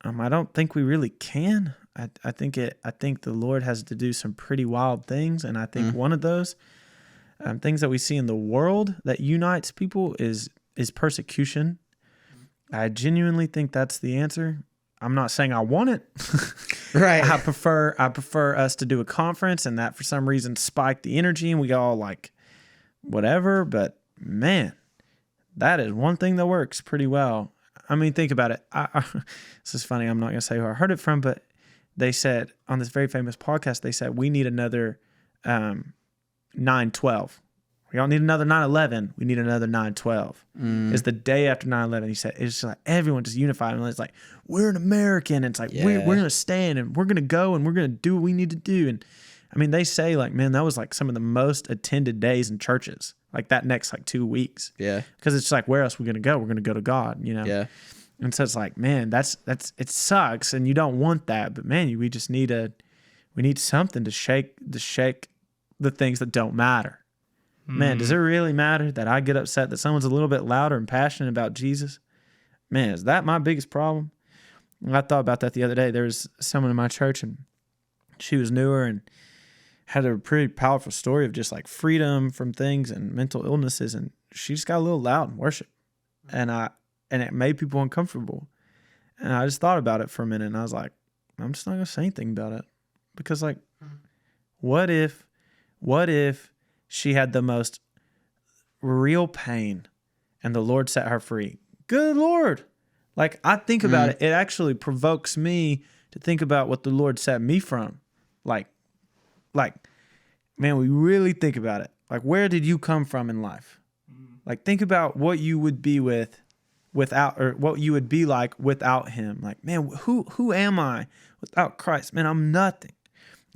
I don't think we really can. I think the Lord has to do some pretty wild things, and I think one of those things that we see in the world that unites people is persecution. I genuinely think that's the answer. I'm not saying I want it. Right. I prefer us to do a conference and that for some reason spike the energy and we all like whatever. But man, that is one thing that works pretty well. I mean, think about it. This is funny. I'm not going to say who I heard it from, but they said on this very famous podcast, they said we need another 9/12. We don't need another 9/11. We need another 9/12. It's the day after 9/11. He said it's just like everyone just unified. And it's like, we're an American. And it's like, we're going to stand and we're going to go and we're going to do what we need to do. And I mean, they say like, man, that was like some of the most attended days in churches, like that next like 2 weeks. Yeah. Because it's like, where else are we going to go? We're going to go to God, Yeah. And so it's like, man, that's it sucks. And you don't want that. But man, we just need something to shake the things that don't matter. Man, does it really matter that I get upset that someone's a little bit louder and passionate about Jesus? Man, is that my biggest problem? I thought about that the other day. There was someone in my church, and she was newer and had a pretty powerful story of just like freedom from things and mental illnesses, and she just got a little loud in worship, and it made people uncomfortable. And I just thought about it for a minute, and I was like, I'm just not gonna say anything about it, because like, what if she had the most real pain and the Lord set her free? Good Lord. Like, I think about it. It actually provokes me to think about what the Lord set me from. Like, man, we really think about it. Like, where did you come from in life? Like, think about what you would be without, or what you would be like without him. Like, man, who am I without Christ? Man, I'm nothing.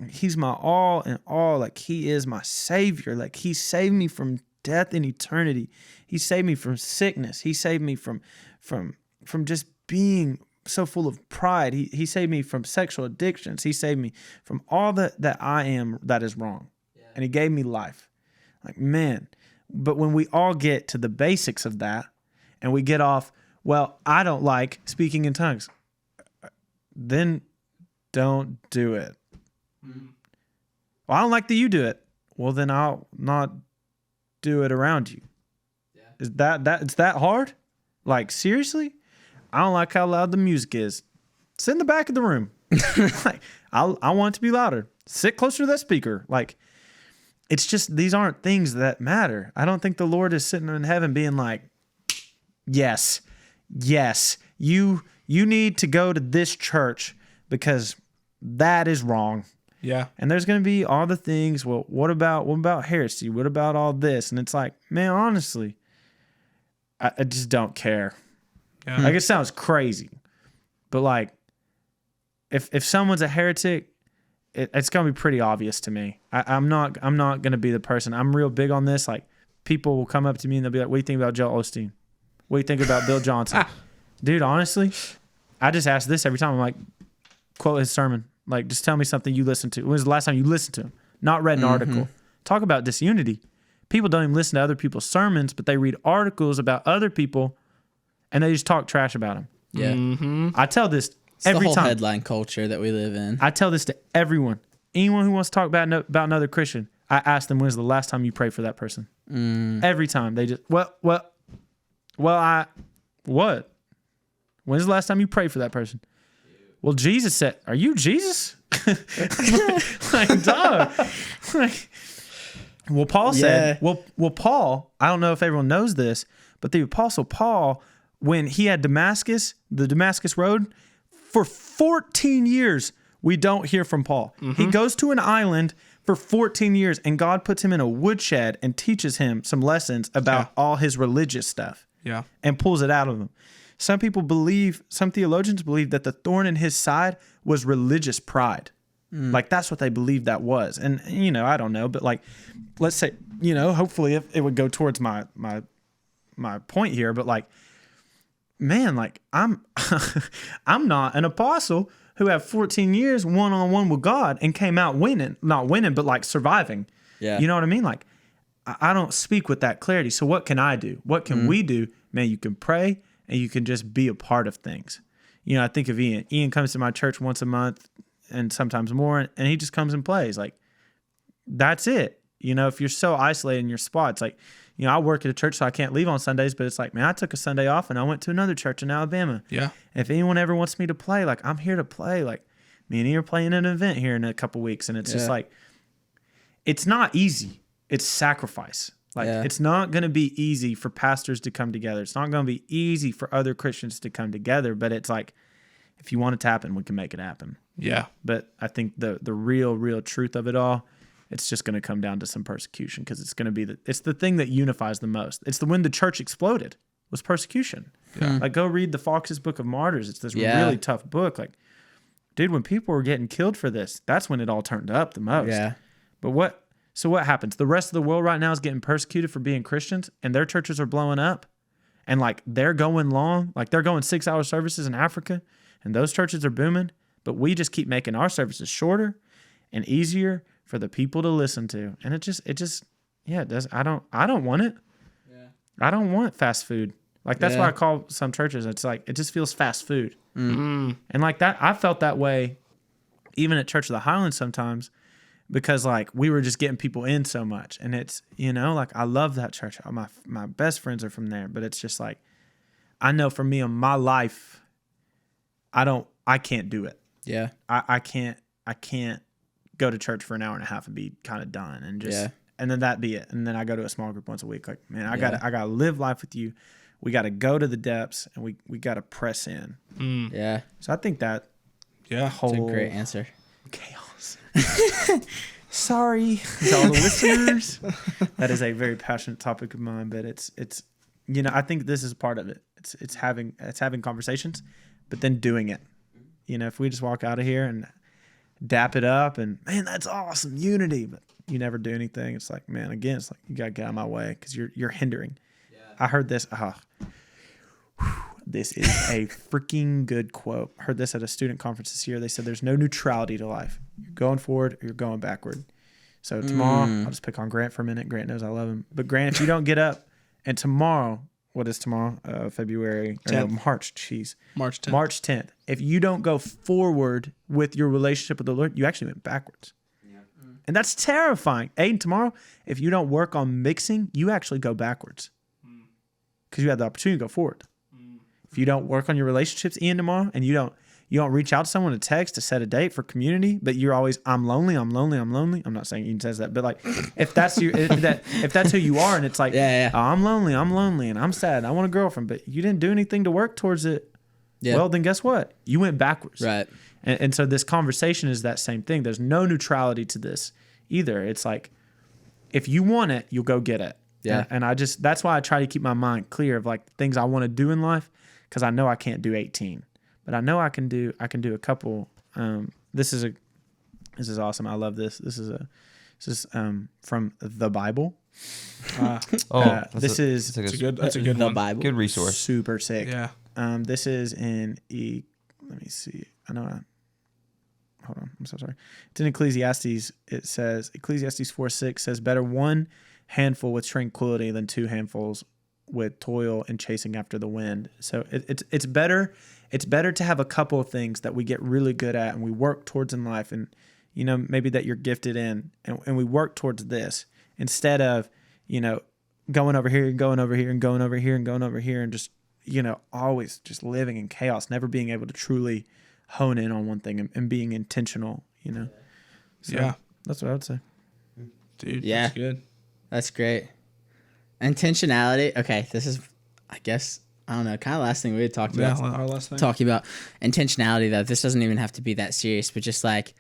He's my all in all. Like, he is my savior. Like, he saved me from death and eternity. He saved me from sickness. He saved me from just being so full of pride. He saved me from sexual addictions. He saved me from all that I am that is wrong. Yeah. And he gave me life. Like, man, but when we all get to the basics of that and we get off, well, I don't like speaking in tongues, then don't do it. Well, I don't like that you do it. Well, then I'll not do it around you. Yeah. Is it's that hard? Like, seriously? I don't like how loud the music is. Sit in the back of the room. Like, I want it to be louder. Sit closer to that speaker. Like, it's just, these aren't things that matter. I don't think the Lord is sitting in heaven being like, yes, you need to go to this church because that is wrong. Yeah. And there's going to be all the things. Well, what about heresy? What about all this? And it's like, man, honestly, I just don't care. Yeah. Like, it sounds crazy, but like, if someone's a heretic, it's going to be pretty obvious to me. I'm not going to be the person. I'm real big on this. Like, people will come up to me and they'll be like, what do you think about Joel Osteen? What do you think about Bill Johnson? Dude, honestly, I just ask this every time. I'm like, quote his sermon. Like, just tell me something you listened to. When was the last time you listened to him? Not read an article. Talk about disunity. People don't even listen to other people's sermons, but they read articles about other people, and they just talk trash about them. Yeah. I tell this it's every the whole time. Headline culture that we live in. I tell this to everyone. Anyone who wants to talk about another Christian, I ask them, when's the last time you prayed for that person? Every time. They just, what? When's the last time you prayed for that person? Well, Jesus said, are you Jesus? Like, dog. Like, well, Paul said, well, Paul, I don't know if everyone knows this, but the Apostle Paul, when he had the Damascus Road, for 14 years, we don't hear from Paul. He goes to an island for 14 years, and God puts him in a woodshed and teaches him some lessons about all his religious stuff. Yeah. And pulls it out of him. Some theologians believe that the thorn in his side was religious pride. Like, that's what they believe that was. And, I don't know, but like, let's say, hopefully it would go towards my point here, but like, man, like, I'm not an apostle who have 14 years one-on-one with God and came out winning, not winning, but like surviving. Yeah. You know what I mean? Like, I don't speak with that clarity. So what can I do? What can we do? Man, you can pray and you can just be a part of things. You know, I think of Ian. Ian comes to my church once a month and sometimes more, and he just comes and plays. Like, that's it. You know, if you're so isolated in your spot, it's like, you know, I work at a church, so I can't leave on Sundays, but it's like, man, I took a Sunday off and I went to another church in Alabama. Yeah. If anyone ever wants me to play, like, I'm here to play. Like, me and Ian are playing an event here in a couple weeks, and it's just like, it's not easy. It's sacrifice. Like, it's not going to be easy for pastors to come together. It's not going to be easy for other Christians to come together, but it's like, if you want it to happen, we can make it happen. Yeah. But I think the real truth of it all, it's just going to come down to some persecution, because it's going to be it's the thing that unifies the most. It's when the church exploded was persecution. Yeah. Like, go read the Fox's Book of Martyrs. It's this really tough book. Like, dude, when people were getting killed for this, that's when it all turned up the most. Yeah. But what happens? The rest of the world right now is getting persecuted for being Christians, and their churches are blowing up. And like, they're going long, like they're going 6-hour services in Africa, and those churches are booming. But we just keep making our services shorter and easier for the people to listen to. And it just it does. I don't want it. Yeah. I don't want fast food. Like, that's why I call some churches, it's like, it just feels fast food. Mm-hmm. And like that, I felt that way even at Church of the Highlands sometimes, because like, we were just getting people in so much. And it's, you know, like, I love that church. My best friends are from there, but it's just like, I know for me in my life, I can't do it. Yeah. I can't go to church for an hour and a half and be kind of done and just, and then that be it. And then I go to a small group once a week. Like, man, I gotta live life with you. We got to go to the depths, and we got to press in. Yeah. So I think that That's a great answer. Chaos. Sorry to all the listeners. That is a very passionate topic of mine, but it's you know, I think this is part of it. It's having conversations, but then doing it. You know, if we just walk out of here and dap it up and, man, that's awesome, unity, but you never do anything, it's like, man, again, it's like, you got to get out of my way, because you're hindering. Yeah. I heard this. This is a freaking good quote. I heard this at a student conference this year. They said there's no neutrality to life. You're going forward or you're going backward. So tomorrow, I'll just pick on Grant for a minute. Grant knows I love him. But Grant, if you don't get up, and tomorrow, what is tomorrow? February, or no, March, jeez. March 10th. March 10th. If you don't go forward with your relationship with the Lord, you actually went backwards. Yeah. And that's terrifying. Aidan, tomorrow, if you don't work on mixing, you actually go backwards. Because you have the opportunity to go forward. If you don't work on your relationships, Ian, tomorrow, and you don't reach out to someone to text to set a date for community, but you're always, I'm lonely. I'm not saying Ian says that, but like, if that's if that's who you are, and it's like, oh, I'm lonely, and I'm sad, I want a girlfriend, but you didn't do anything to work towards it. Yeah. Well, then guess what? You went backwards. Right. And so this conversation is that same thing. There's no neutrality to this either. It's like, if you want it, you'll go get it. Yeah. And that's why I try to keep my mind clear of like things I want to do in life, because I know I can't do 18, but I know I can do a couple. This is awesome. I love this. This is from the Bible. That's a good one. Bible. Good resource. Super sick. Yeah. This is in let me see. Hold on. I'm so sorry. It's in Ecclesiastes. It says, Ecclesiastes 4:6 says, better one handful with tranquility than two handfuls with toil and chasing after the wind. So it's better to have a couple of things that we get really good at and we work towards in life, and you know, maybe that you're gifted in, and we work towards this instead of, you know, going over here and going over here and going over here and going over here and just, you know, always just living in chaos, never being able to truly hone in on one thing and being intentional, you know. So that's what I would say. Dude, that's good. That's great. Intentionality. Okay, this is, I guess, I don't know, kind of last thing we had talked about. Yeah, our last thing. Talking about intentionality, though. This doesn't even have to be that serious, but just like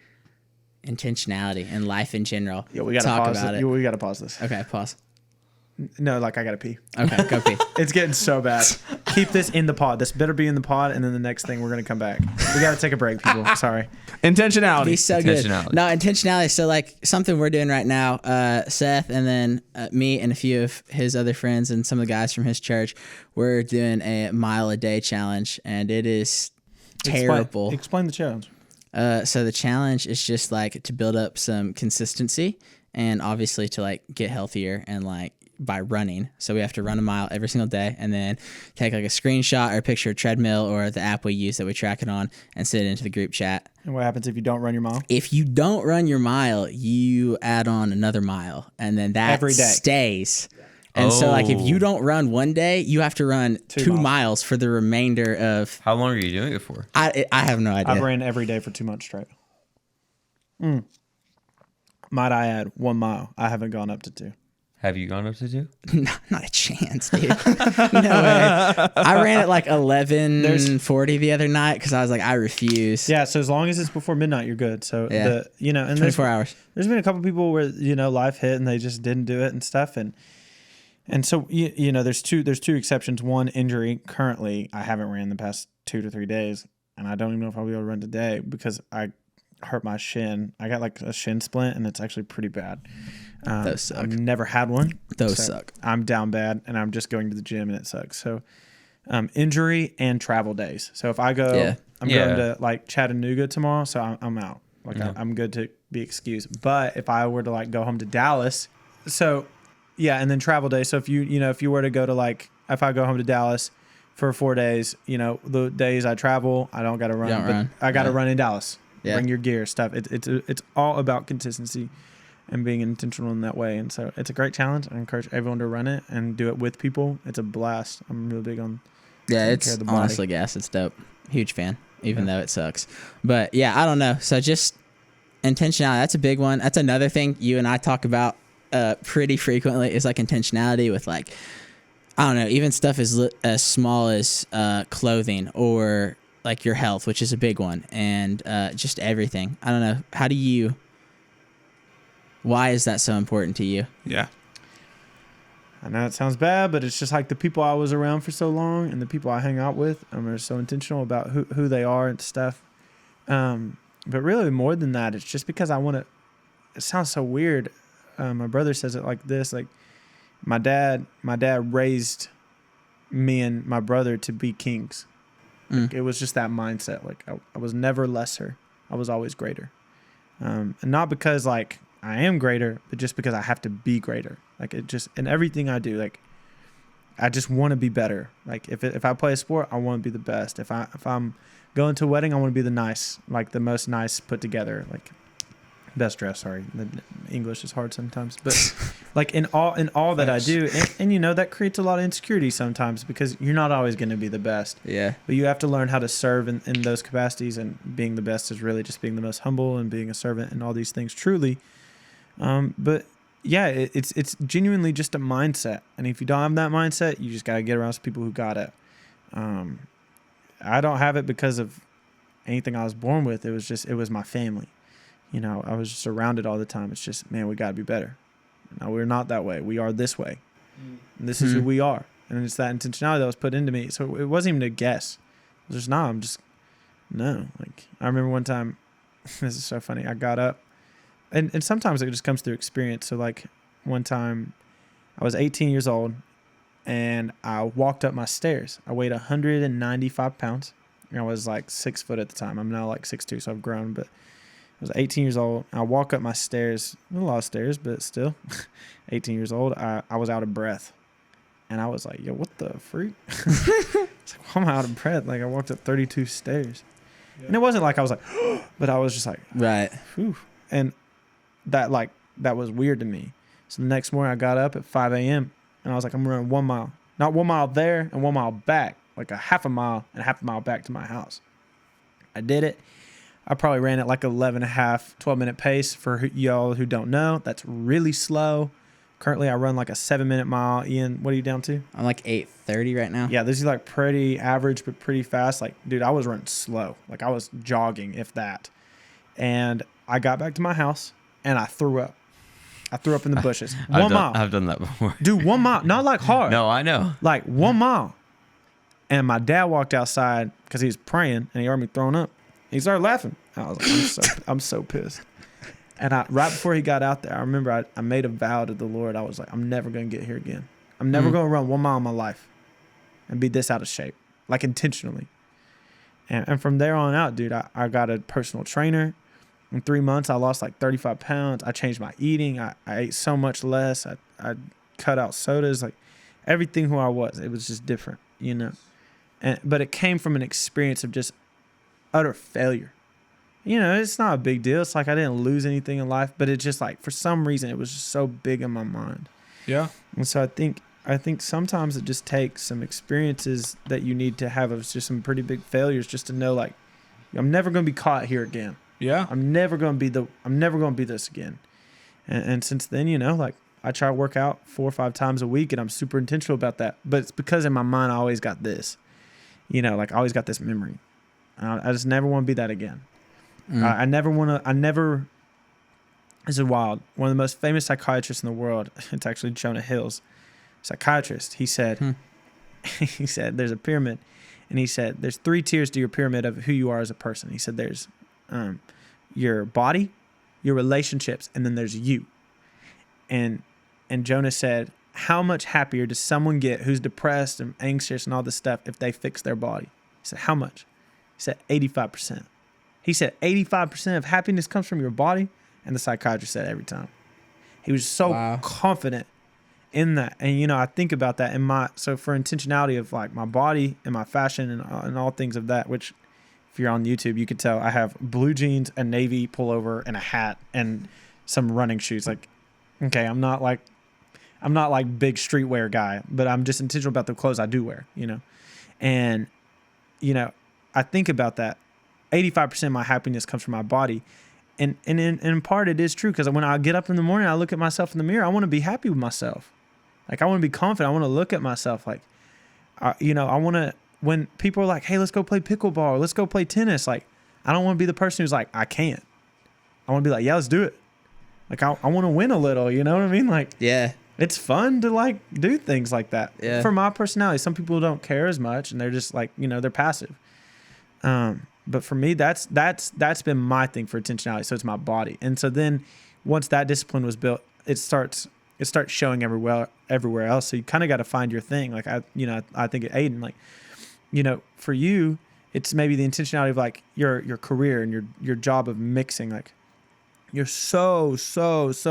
intentionality and life in general. Yeah, we got to pause it. We got to pause this. Okay, pause. No, like I got to pee. Okay, go pee. It's getting so bad. Keep this in the pod. This better be in the pod, and then the next thing we're going to come back. We got to take a break, people. Sorry. Intentionality. Be so good. No, intentionality. So like something we're doing right now, Seth and then me and a few of his other friends and some of the guys from his church, we're doing a mile a day challenge, and it is terrible. Explain the challenge. So the challenge is just like to build up some consistency and obviously to like get healthier and like by running. So we have to run a mile every single day and then take like a screenshot or a picture of treadmill or the app we use that we track it on and send it into the group chat. And what happens if you don't run your mile? If you don't run your mile, you add on another mile and then that Every day stays. And so like if you don't run one day, you have to run 2 miles for the remainder of... How long are you doing it for? I have no idea. I've ran every day for 2 months straight. Might I add 1 mile? I haven't gone up to 2. Have you gone up to 2? Not a chance, dude. No way. I ran at like 11:40 the other night because I was like, I refuse. Yeah, so as long as it's before midnight, you're good. So, Yeah. and 24 hours. There's been a couple people where, life hit and they just didn't do it and stuff. And so, there's two exceptions. One, injury. Currently, I haven't ran the past 2 to 3 days, and I don't even know if I'll be able to run today because I hurt my shin. I got like a shin splint, and it's actually pretty bad. Those suck. I've never had one. Those suck. I'm down bad, and I'm just going to the gym, and it sucks. So, injury and travel days. So if I go, I'm going to like Chattanooga tomorrow, so I'm out. Like I'm good to be excused. But if I were to like go home to Dallas, and then travel day. So if if you were to go to like, if I go home to Dallas for 4 days, the days I travel, I don't got to run. I got to run in Dallas. Yeah. Bring your gear, stuff. It's all about consistency and being intentional in that way. And so it's a great challenge. I encourage everyone to run it and do it with people. It's a blast. I'm really big on it's honestly gas. It's dope. Huge fan, even though it sucks. But yeah, I don't know. So just intentionality, that's a big one. That's another thing you and I talk about pretty frequently is like intentionality with like, I don't know, even stuff as small as clothing or like your health, which is a big one, and just everything. I don't know. Why is that so important to you? Yeah. I know it sounds bad, but it's just like the people I was around for so long and the people I hang out with, are so intentional about who they are and stuff. But really more than that, it's just because I want to, it sounds so weird. My brother says it like this, like my dad raised me and my brother to be kings. Like, it was just that mindset. Like I was never lesser. I was always greater. And not because like I am greater, but just because I have to be greater. Like it just, in everything I do, like I just want to be better. Like if I play a sport, I want to be the best. If I'm going to a wedding, I want to be the most nice put together, like best dressed. Sorry, the English is hard sometimes, but like in all that I do, and that creates a lot of insecurity sometimes because you're not always going to be the best. Yeah. But you have to learn how to serve in those capacities, and being the best is really just being the most humble and being a servant and all these things truly. But yeah, it's genuinely just a mindset, and if you don't have that mindset, you just got to get around some people who got it. I don't have it because of anything I was born with. It was my family. I was just around it all the time. It's just, man, we got to be better. No, we're not that way. We are this way. And this is who we are. And it's that intentionality that was put into me. So it wasn't even a guess. It was just, no. Like, I remember one time, this is so funny. I got up, and sometimes it just comes through experience. So like one time I was 18 years old and I walked up my stairs. I weighed 195 pounds. And I was like 6 foot at the time. I'm now like 6'2", so I've grown, but I was 18 years old. I walk up my stairs, a lot of stairs, but still 18 years old. I was out of breath. And I was like, yo, what the freak? It's like, why am I out of breath? Like I walked up 32 stairs. Yeah. And it wasn't like I was like, but I was just like, right. Whew. And that was weird to me. So the next morning I got up at 5 a.m. and I was like, I'm running 1 mile. Not 1 mile there and 1 mile back, like a half a mile and a half a mile back to my house. I did it. I probably ran at like 12-minute pace. For y'all who don't know, that's really slow. Currently, I run like a 7-minute mile. Ian, what are you down to? I'm like 8:30 right now. Yeah, this is like pretty average, but pretty fast. Like, dude, I was running slow. Like, I was jogging, if that. And I got back to my house, and I threw up. I threw up in the bushes. 1 mile. I've done that before. Dude, 1 mile. Not like hard. No, I know. Like 1 mile. And my dad walked outside because he was praying, and he heard me throwing up. He started laughing. I was like, I'm so pissed. And right before he got out there, I remember I made a vow to the Lord. I was like, I'm never going to get here again. I'm never going to run 1 mile in my life and be this out of shape, like intentionally. And from there on out, dude, I got a personal trainer. In 3 months, I lost like 35 pounds. I changed my eating. I ate so much less. I cut out sodas, like everything who I was. It was just different, you know. But it came from an experience of just utter failure. You know, it's not a big deal. It's like I didn't lose anything in life, but it's just like for some reason it was just so big in my mind. Yeah. And so I think sometimes it just takes some experiences that you need to have of just some pretty big failures just to know, like, I'm never going to be caught here again. Yeah. I'm never going to be this again. And since then, you know, like I try to work out 4 or 5 times a week and I'm super intentional about that. But it's because in my mind, I always got this, you know, like I always got this memory. I just never want to be that again. I never, this is wild. One of the most famous psychiatrists in the world, it's actually Jonah Hill's psychiatrist. He said, he said, there's a pyramid. And he said, there's 3 tiers to your pyramid of who you are as a person. He said, there's your body, your relationships, and then there's you. And Jonah said, how much happier does someone get who's depressed and anxious and all this stuff if they fix their body? He said, how much? He said, 85%. He said, 85% of happiness comes from your body. And the psychiatrist said every time. He was so confident in that. And, you know, I think about that so for intentionality of like my body and my fashion and all things of that, which if you're on YouTube, you could tell I have blue jeans, a navy pullover, and a hat and some running shoes. Like, okay, I'm not like big streetwear guy, but I'm just intentional about the clothes I do wear, you know? And, you know, I think about that. 85% of my happiness comes from my body. And in part it is true, because when I get up in the morning, I look at myself in the mirror, I want to be happy with myself. Like, I want to be confident. I want to look at myself like, you know, I want to, when people are like, hey, let's go play pickleball, or let's go play tennis. Like, I don't want to be the person who's like, I can't. I want to be like, yeah, let's do it. Like, I want to win a little, you know what I mean? Like, yeah, it's fun to like do things like that. Yeah. For my personality, some people don't care as much and they're just like, you know, they're passive. But for me, that's been my thing for intentionality. So it's my body. And so then once that discipline was built, it starts showing everywhere else. So you kind of got to find your thing. Like I think at Aidan, like, you know, for you, it's maybe the intentionality of like your career and your job of mixing. Like, you're so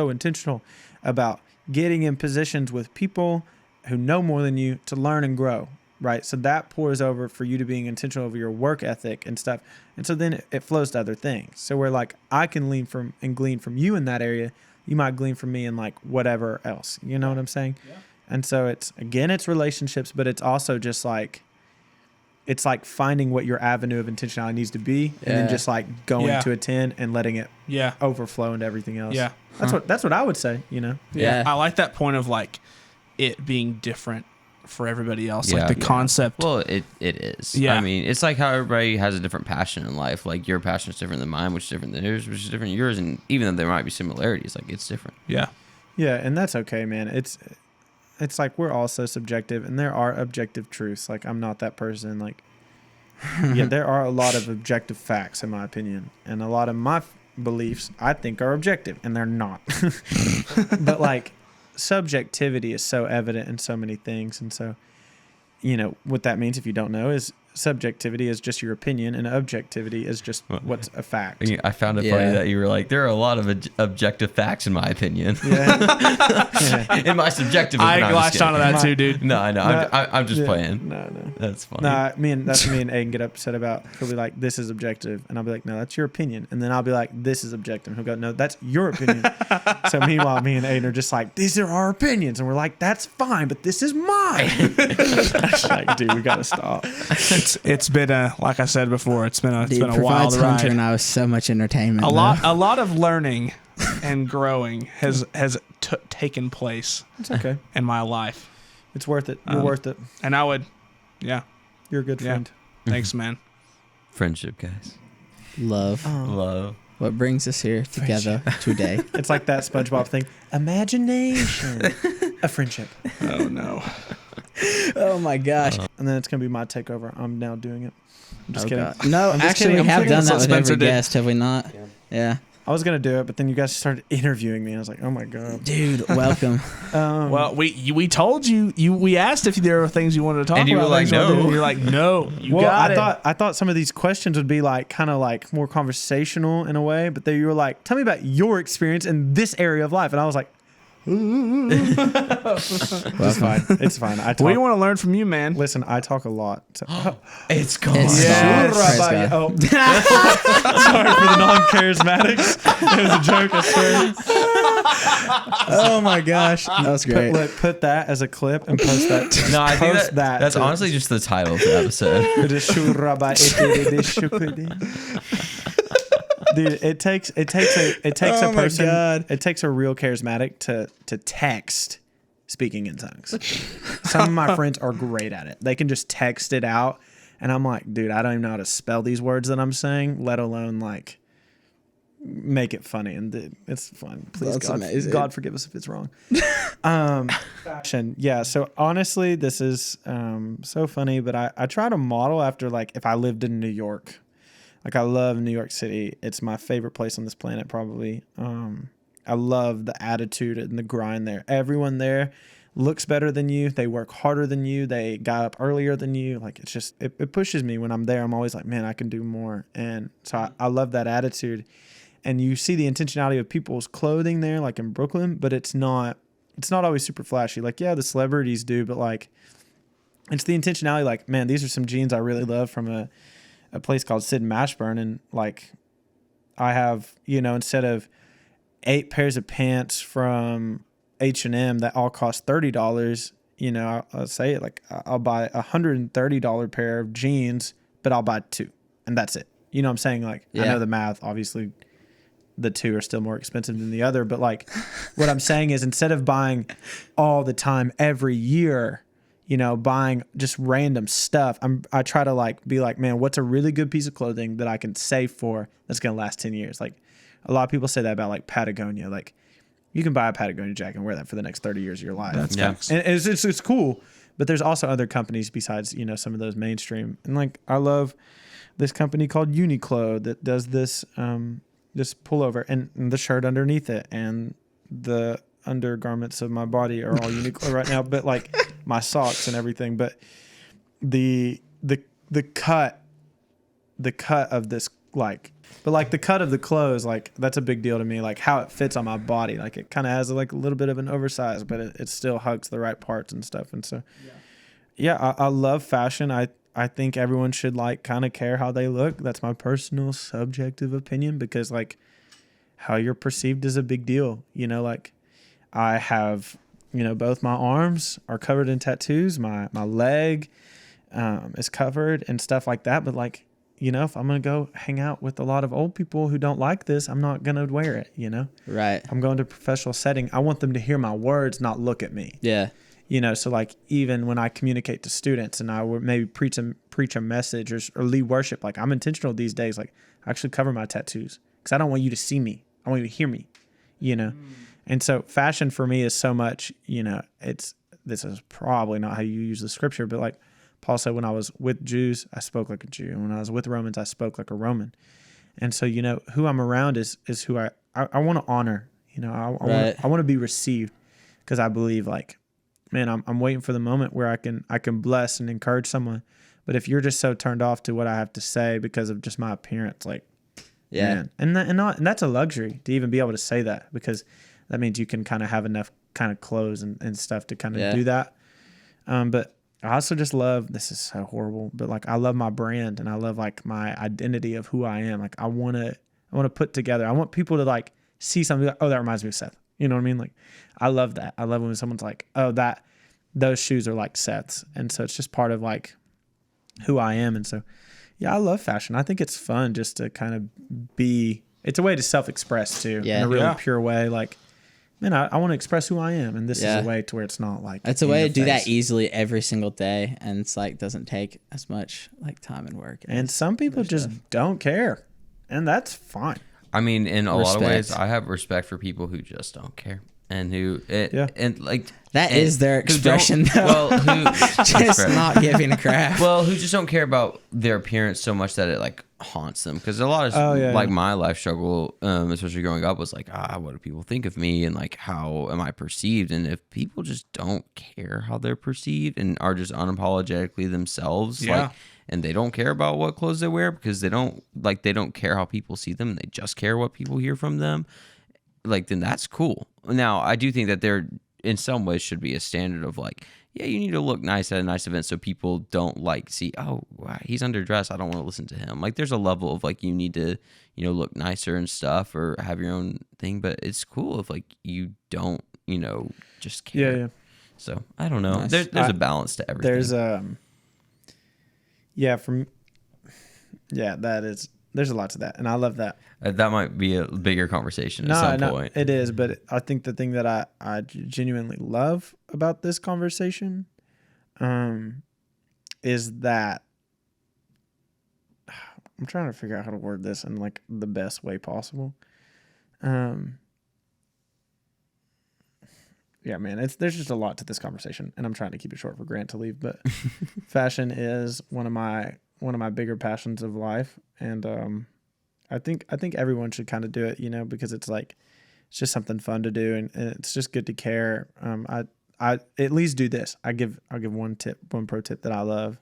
intentional about getting in positions with people who know more than you to learn and grow. Right. So that pours over for you to being intentional over your work ethic and stuff. And so then it flows to other things. So where like I can glean from you in that area, you might glean from me in like whatever else. You know what I'm saying? Yeah. And so it's relationships, but it's also just like, it's like finding what your avenue of intentionality needs to be, and then just like going to a 10 and letting it overflow into everything else. Yeah. That's what I would say, you know? Yeah. I like that point of like it being different for everybody else. Like the concept. Well, it is. Yeah. I mean, it's like how everybody has a different passion in life. Like your passion is different than mine, which is different than yours, which is different than yours. And even though there might be similarities, like it's different. Yeah. Yeah. And that's okay, man. It's like we're all so subjective, and there are objective truths. Like, I'm not that person. Like, yeah, there are a lot of objective facts, in my opinion. And a lot of my beliefs, I think, are objective, and they're not. But, like, subjectivity is so evident in so many things. And so, you know, what that means, if you don't know, is subjectivity is just your opinion, and objectivity is just what's a fact. I found it funny that you were like, there are a lot of objective facts in my opinion. In my subjective opinion. I latched onto that too, dude. No, I know. I'm just playing. No. That's funny. That's me and Aidan get upset about. He'll be like, this is objective. And I'll be like, no, that's your opinion. And then I'll be like, this is objective. And he'll go, no, that's your opinion. So meanwhile, me and Aidan are just like, these are our opinions. And we're like, that's fine, but this is mine. Like, dude, we got to stop. It's been like I said before, it's been a Hunter wild ride. And I was so much entertainment. A lot of learning and growing has taken place. It's okay in my life. It's worth it. You're worth it. And I would, you're a good friend. Thanks, man. Friendship, guys. Love. What brings us here together today? It's like that SpongeBob thing. Imagination. A friendship. Oh no. Oh my gosh. And then it's gonna be my takeover. I'm now doing it. I'm just kidding. God. No, actually, we have done that with every guest, have we not? Yeah. I was gonna do it, but then you guys started interviewing me. I was like, oh my god, Dude, welcome. Well, we told you. We asked if there were things you wanted to talk And about. you were like, things you wanted to no. do. You're like, no. You well, got it. I thought some of these questions would be like kind of like more conversational in a way, but then you were like, tell me about your experience in this area of life, and I was like, it's fine. It's fine. We want to learn from you, man. Listen, I talk a lot. So. It's gone. It's Yes. Praise God. Oh, sorry for the non-charismatics. It was a joke, I swear. Oh my gosh, that was great. Put that as a clip and post that. No, I think Post that's to- honestly just the title of the episode. Dude, it takes a Oh my person. God. It takes a real charismatic to text speaking in tongues. Some of my friends are great at it. They can just text it out, and I'm like, dude, I don't even know how to spell these words that I'm saying, let alone like make it funny. And it's fun. Please, That's God, amazing. God forgive us if it's wrong. Fashion, yeah. So honestly, this is so funny, but I try to model after like if I lived in New York. Like I love New York City. It's my favorite place on this planet, probably. I love the attitude and the grind there. Everyone there looks better than you. They work harder than you. They got up earlier than you. Like it's just, it pushes me when I'm there. I'm always like, man, I can do more. And so I love that attitude. And you see the intentionality of people's clothing there, like in Brooklyn, but it's not always super flashy. Like, yeah, the celebrities do, but like, it's the intentionality. Like, man, these are some jeans I really love from a place called Sid and Mashburn, and like I have, instead of 8 pairs of pants from H&M that all cost $30, I'll say it like I'll buy $130 pair of jeans, but I'll buy 2, and that's it. You know what I'm saying? Like, I know the math, obviously the 2 are still more expensive than the other, but like what I'm saying is instead of buying all the time every year, buying just random stuff, I try to like be like, man, what's a really good piece of clothing that I can save for that's going to last 10 years? Like a lot of people say that about like Patagonia. Like you can buy a Patagonia jacket and wear that for the next 30 years of your life. That's facts. And it's cool, but there's also other companies besides, some of those mainstream. And like, I love this company called Uniqlo that does this pullover and the shirt underneath it, and the undergarments of my body are all Uniqlo right now, but like my socks and everything, but the cut of this, like, but like the cut of the clothes, like that's a big deal to me, like how it fits on my body. Like it kind of has like a little bit of an oversize, but it still hugs the right parts and stuff. And so I love fashion. I think everyone should like kind of care how they look. That's my personal subjective opinion, because like how you're perceived is a big deal. Like I have, both my arms are covered in tattoos. My leg is covered and stuff like that. But like, if I'm going to go hang out with a lot of old people who don't like this, I'm not going to wear it, Right. I'm going to a professional setting. I want them to hear my words, not look at me. Yeah. So like even when I communicate to students and I would maybe preach a message or lead worship, like I'm intentional these days. Like I actually cover my tattoos because I don't want you to see me. I want you to hear me, And so fashion for me is so much, this is probably not how you use the scripture, but like Paul said, when I was with Jews, I spoke like a Jew. And when I was with Romans, I spoke like a Roman. And so, who I'm around is who I want to honor, I want to be received, because I believe like, man, I'm waiting for the moment where I can bless and encourage someone. But if you're just so turned off to what I have to say because of just my appearance, like, man, and that's a luxury to even be able to say that, because that means you can kind of have enough kind of clothes and stuff to kind of do that. But I also just love, this is so horrible, but like I love my brand and I love like my identity of who I am. Like I want to put together, I want people to like see something like, oh, that reminds me of Seth. You know what I mean? Like I love that. I love when someone's like, oh, those shoes are like Seth's. And so it's just part of like who I am. And so, yeah, I love fashion. I think it's fun just to kind of be, it's a way to self-express too, in a really pure way. Like, man, I want to express who I am. And this is a way to where it's not like, it's a way to do that easily every single day. And it's like, doesn't take as much like time and work. And some people just don't care. And that's fine. I mean, in a lot of ways, I have respect for people who just don't care. and that is their expression. Just not giving a crap. Well, who just don't care about their appearance so much that it like haunts them. Because a lot of my life struggle, especially growing up, was like, what do people think of me, and like how am I perceived? And if people just don't care how they're perceived and are just unapologetically themselves, like, and they don't care about what clothes they wear because they don't care how people see them, and they just care what people hear from them, like, then that's cool. Now, I do think that there in some ways should be a standard of like, yeah, you need to look nice at a nice event so people don't like see, oh, wow, he's underdressed, I don't want to listen to him. Like, there's a level of like, you need to, look nicer and stuff or have your own thing, but it's cool if like you don't, just care. Yeah. So I don't know. Nice. There's a balance to everything. There's there's a lot to that, and I love that. That might be a bigger conversation at some point. It is, but I think the thing that I genuinely love about this conversation is that I'm trying to figure out how to word this in like the best way possible. Yeah, man, there's just a lot to this conversation, and I'm trying to keep it short for Grant to leave, but fashion is one of my bigger passions of life, and I think everyone should kind of do it, because it's like it's just something fun to do, and it's just good to care. I at least do this. I'll give one pro tip that I love.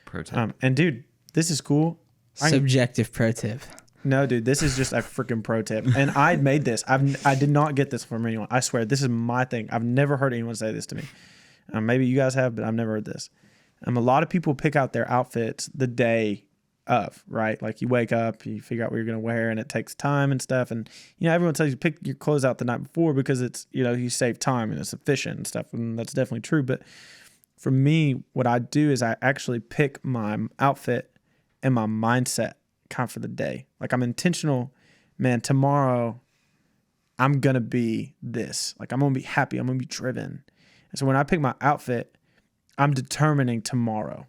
Pro tip. And dude, this is cool. Subjective pro tip. No, dude, this is just a freaking pro tip. And I made this. I did not get this from anyone. I swear, this is my thing. I've never heard anyone say this to me. Maybe you guys have, but I've never heard this. A lot of people pick out their outfits the day of, right? Like you wake up, you figure out what you're going to wear, and it takes time and stuff. And, everyone tells you pick your clothes out the night before because it's, you save time and it's efficient and stuff. And that's definitely true. But for me, what I do is I actually pick my outfit and my mindset kind of for the day. Like I'm intentional, man, tomorrow I'm going to be this. Like I'm going to be happy. I'm going to be driven. And so when I pick my outfit, I'm determining tomorrow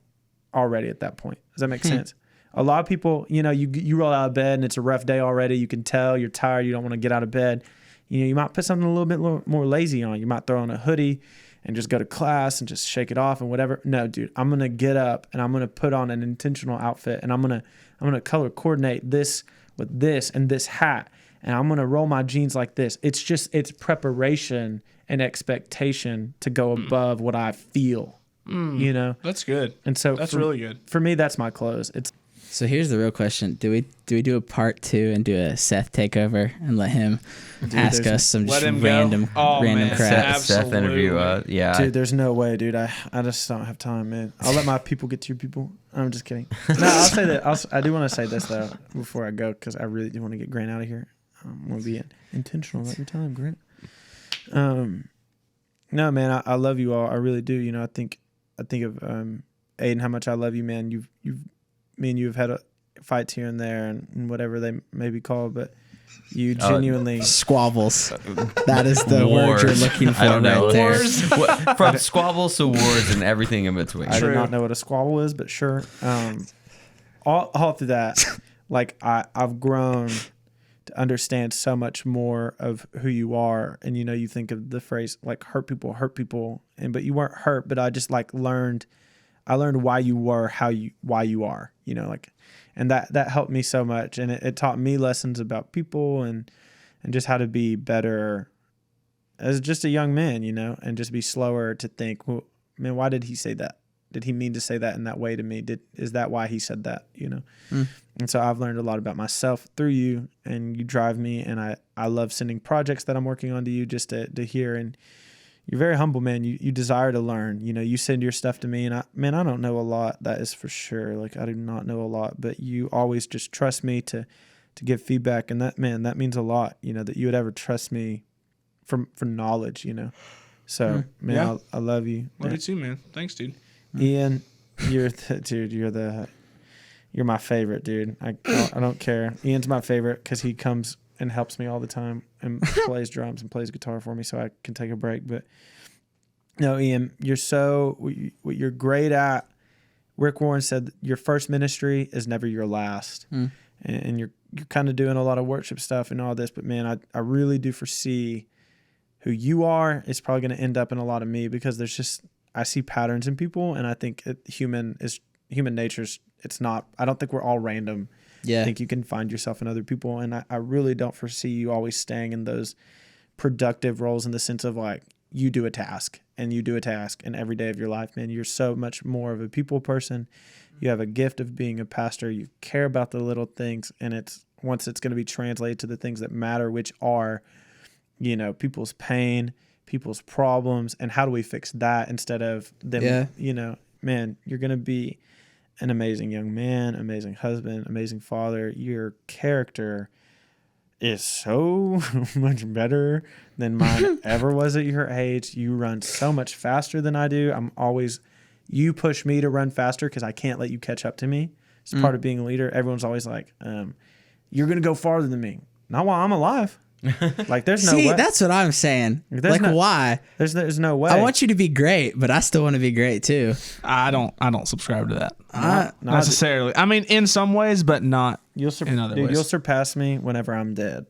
already at that point. Does that make sense? A lot of people, you roll out of bed and it's a rough day already. You can tell you're tired. You don't want to get out of bed. You might put something a little bit more lazy on. You might throw on a hoodie and just go to class and just shake it off and whatever. No, dude, I'm going to get up and I'm going to put on an intentional outfit, and I'm going to color coordinate this with this and this hat, and I'm going to roll my jeans like this. It's preparation and expectation to go above what I feel, That's good. And so that's really good. For me, that's my clothes. So here's the real question: Do we do a part 2 and do a Seth takeover and let him ask us some just random crap? Seth interview. Dude, there's no way, dude. I just don't have time, man. I'll let my people get to your people. I'm just kidding. No, I'll say that. I do want to say this though before I go, because I really do want to get Grant out of here. I'm gonna be intentional about your time, Grant. No, man, I love you all. I really do. I think of Aidan, how much I love you, man. Me and you have had fights here and there and whatever they may be called, but you genuinely squabbles. That is the word you're looking for. I don't know. Right there. From squabbles to wars and everything in between. I do not know what a squabble is, but sure. All through that, like I've grown to understand so much more of who you are, and you think of the phrase like hurt people, but you weren't hurt, but I just like learned why you were why you are, and that helped me so much, and it taught me lessons about people and just how to be better as just a young man, and just be slower to think, well, man, why did he say that? Did he mean to say that in that way to me? Is that why he said that? And so I've learned a lot about myself through you, and you drive me, and I love sending projects that I'm working on to you just to hear. And you're very humble, man. You desire to learn. You send your stuff to me, and I don't know a lot. That is for sure. Like I do not know a lot, but you always just trust me to give feedback, and that means a lot. That you would ever trust me for knowledge. So man, yeah. I love you. Love you too, man. Thanks, dude. Ian, you're my favorite, dude. I don't care. Ian's my favorite because he comes and helps me all the time and plays drums and plays guitar for me so I can take a break. But no, Ian, what you're great at. Rick Warren said your first ministry is never your last. And you're kind of doing a lot of worship stuff and all this, but man, I really do foresee who you are is probably going to end up in a lot of me, because I see patterns in people, and I think human nature's, it's not, I don't think we're all random. Yeah. I think you can find yourself in other people, and I really don't foresee you always staying in those productive roles, in the sense of like, you do a task and every day of your life, man. You're so much more of a people person. You have a gift of being a pastor. You care about the little things, and once it's going to be translated to the things that matter, which are, people's pain, people's problems, and how do we fix that instead of them, man, you're going to be an amazing young man, amazing husband, amazing father. Your character is so much better than mine ever was at your age. You run so much faster than I do. You push me to run faster because I can't let you catch up to me. It's part of being a leader. Everyone's always like, you're going to go farther than me. Not while I'm alive. Like, there's no way. See, that's what I'm saying. Why? There's no way. I want you to be great, but I still want to be great too. I don't subscribe to that. Not necessarily. I mean, in some ways, but not in other ways. You'll surpass me whenever I'm dead.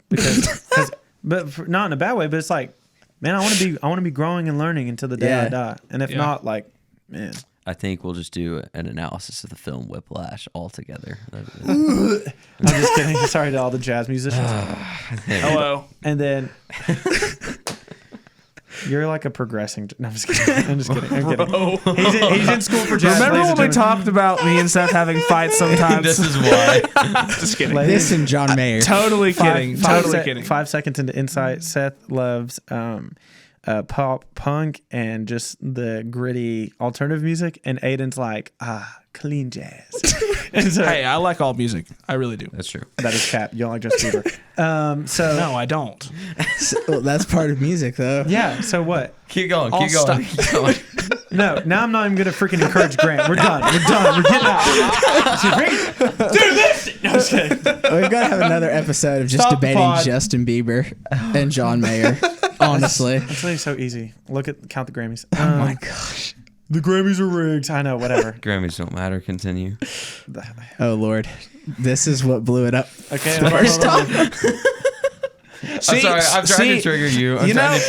But not in a bad way. But it's like, man, I want to be growing and learning until the day I die. And if not, like, man. I think we'll just do an analysis of the film Whiplash all together. I'm just kidding. Sorry to all the jazz musicians. Hello. And then you're like a progressing. No, I'm just kidding. I'm kidding. He's in school for jazz. Remember when we talked about me and Seth having fights sometimes? This is why. Just kidding. This and John Mayer. Totally kidding. Totally kidding. 5 seconds into insight, Seth loves pop punk and just the gritty alternative music, and Aidan's like, clean jazz. And so, hey, I like all music. I really do. That's true. That is cap. You don't like Justin Bieber. So no, I don't. Well, that's part of music, though. Yeah. So what? Keep going. Keep going. No, now I'm not even gonna freaking encourage Grant. We're done. We're getting out. Do this. No, I'm just kidding. We've got to have another episode of just debating Justin Bieber and John Mayer. Honestly, that's really so easy. Count the Grammys. Oh my gosh, the Grammys are rigged. I know, whatever. Grammys don't matter. Continue. Oh Lord, this is what blew it up. Okay, first time. I'm sorry. I'm trying to trigger you. I'm not